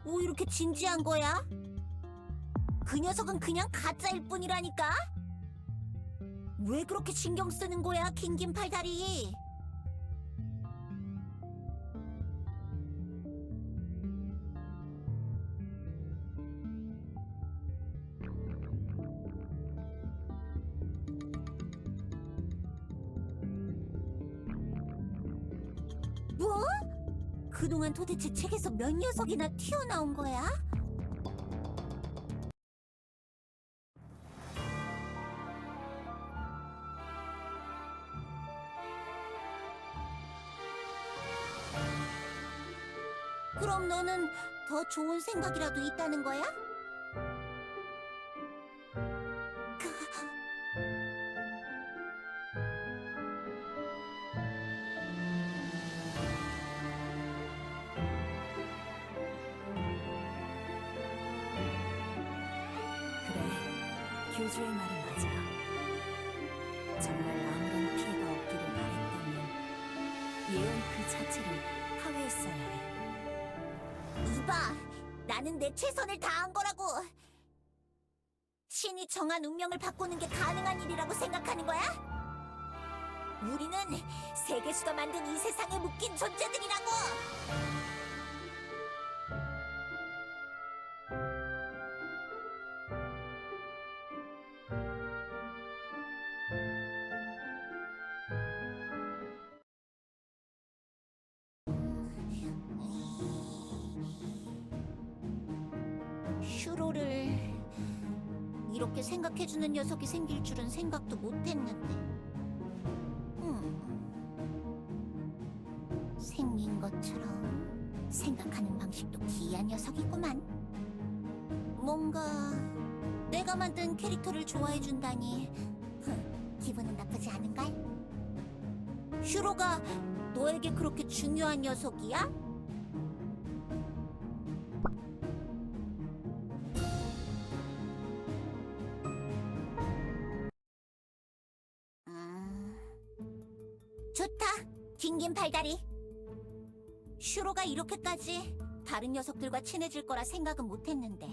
뭐 이렇게 진지한 거야? 그 녀석은 그냥 가짜일 뿐이라니까? 왜 그렇게 신경 쓰는 거야, 긴긴 팔다리? 뭐? 그동안 도대체 책에서 몇 녀석이나 튀어나온 거야? 그럼 너는 더 좋은 생각이라도 있다는 거야? 그래, 교주의 말이 맞아. 정말 아무런 피해가 없기를 바랬다면 예언 그 자체를 파괴했어야 해. 이봐, 나는 내 최선을 다한 거라고. 신이 정한 운명을 바꾸는 게 가능한 일이라고 생각하는 거야? 우리는 세계수가 만든 이 세상에 묶인 존재들이라고. 슈로를 이렇게 생각해주는 녀석이 생길 줄은 생각도 못했는데. 생긴 것처럼 생각하는 방식도 기이한 녀석이구만. 뭔가 내가 만든 캐릭터를 좋아해준다니 기분은 나쁘지 않은걸? 슈로가 너에게 그렇게 중요한 녀석이야? 좋다, 긴 팔다리. 슈로가 이렇게까지 다른 녀석들과 친해질 거라 생각은 못했는데.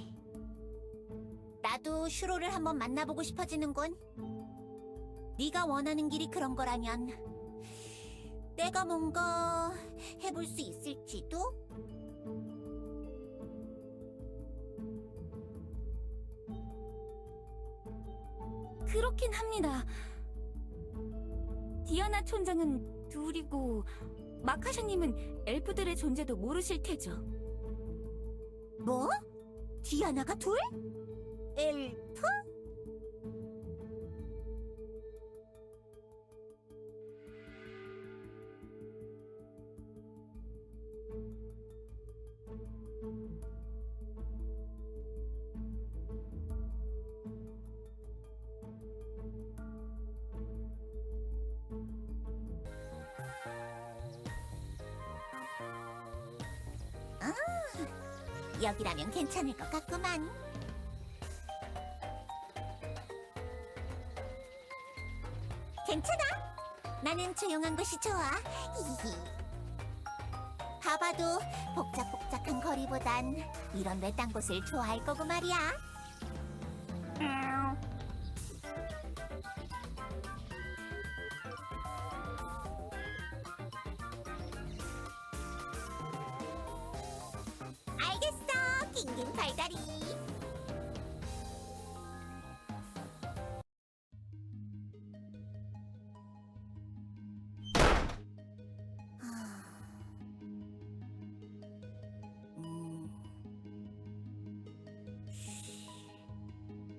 나도 슈로를 한번 만나보고 싶어지는군. 네가 원하는 길이 그런 거라면 내가 뭔가 해볼 수 있을지도? 그렇긴 합니다. 디아나 촌장은 둘이고 마카샤님은 엘프들의 존재도 모르실 테죠. 뭐? 디아나가 둘? 엘프? 여기라면 괜찮을 것 같구만. 괜찮아. 나는 조용한 곳이 좋아. 히히히. 봐봐도 복작복작한 거리보단 이런 외딴 곳을 좋아할 거고 말이야. 알겠어, 긴 발다리.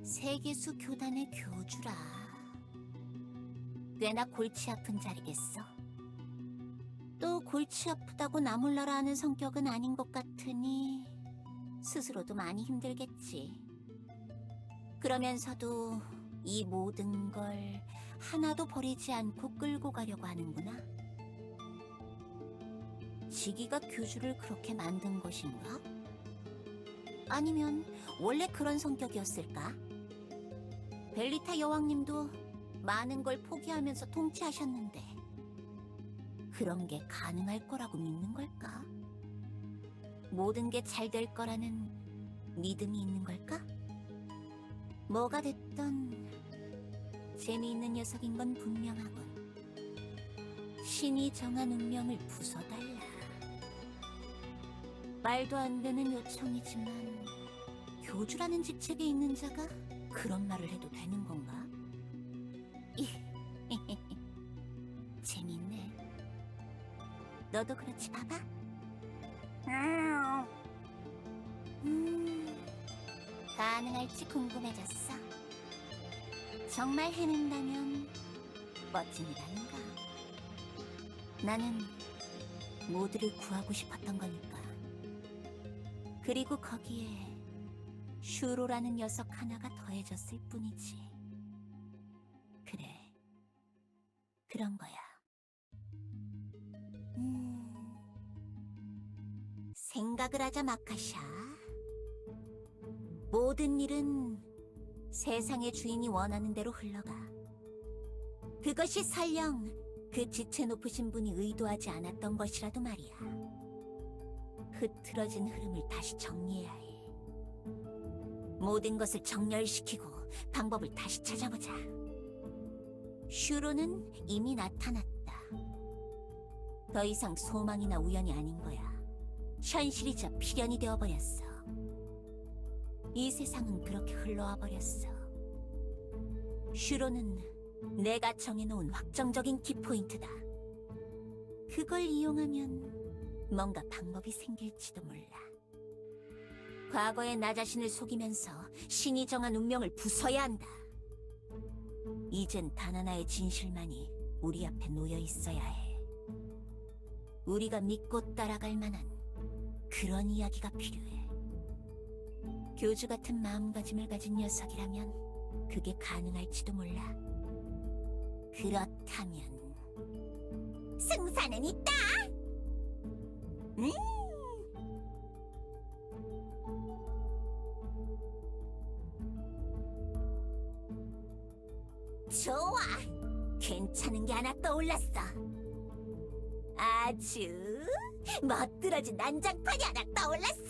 세계수 교단의 교주라. 꽤나 골치 아픈 자리겠어. 또 골치 아프다고 나몰라라 하는 성격은 아닌 것 같으니 스스로도 많이 힘들겠지. 그러면서도 이 모든 걸 하나도 버리지 않고 끌고 가려고 하는구나. 지기가 교주를 그렇게 만든 것인가? 아니면 원래 그런 성격이었을까? 벨리타 여왕님도 많은 걸 포기하면서 통치하셨는데 그런 게 가능할 거라고 믿는 걸까? 모든 게 잘 될 거라는 믿음이 있는 걸까? 뭐가 됐던 재미있는 녀석인 건 분명하군. 신이 정한 운명을 부숴달라. 말도 안 되는 요청이지만 교주라는 직책에 있는 자가 그런 말을 해도 되는 건가? 재밌네. 너도 그렇지, 봐봐. 가능할지 궁금해졌어. 정말 해낸다면 멋진 일 아닌가? 나는 모두를 구하고 싶었던 거니까. 그리고 거기에 슈로라는 녀석 하나가 더해졌을 뿐이지. 그래, 그런 거야. 생각을 하자, 마카샤. 모든 일은 세상의 주인이 원하는 대로 흘러가. 그것이 설령 그 지체 높으신 분이 의도하지 않았던 것이라도 말이야. 흐트러진 흐름을 다시 정리해야 해. 모든 것을 정렬시키고 방법을 다시 찾아보자. 슈로는 이미 나타났다. 더 이상 소망이나 우연이 아닌 거야. 현실이자 필연이 되어버렸어. 이 세상은 그렇게 흘러와 버렸어. 슈로는 내가 정해놓은 확정적인 키포인트다. 그걸 이용하면 뭔가 방법이 생길지도 몰라. 과거의 나 자신을 속이면서 신이 정한 운명을 부숴야 한다. 이젠 단 하나의 진실만이 우리 앞에 놓여 있어야 해. 우리가 믿고 따라갈 만한 그런 이야기가 필요해. 교주 같은 마음가짐을 가진 녀석이라면 그게 가능할지도 몰라. 그렇다면 승산은 있다. 좋아. 괜찮은 게 하나 떠올랐어. 아주 멋들어진 난장판이 하나 떠올랐어.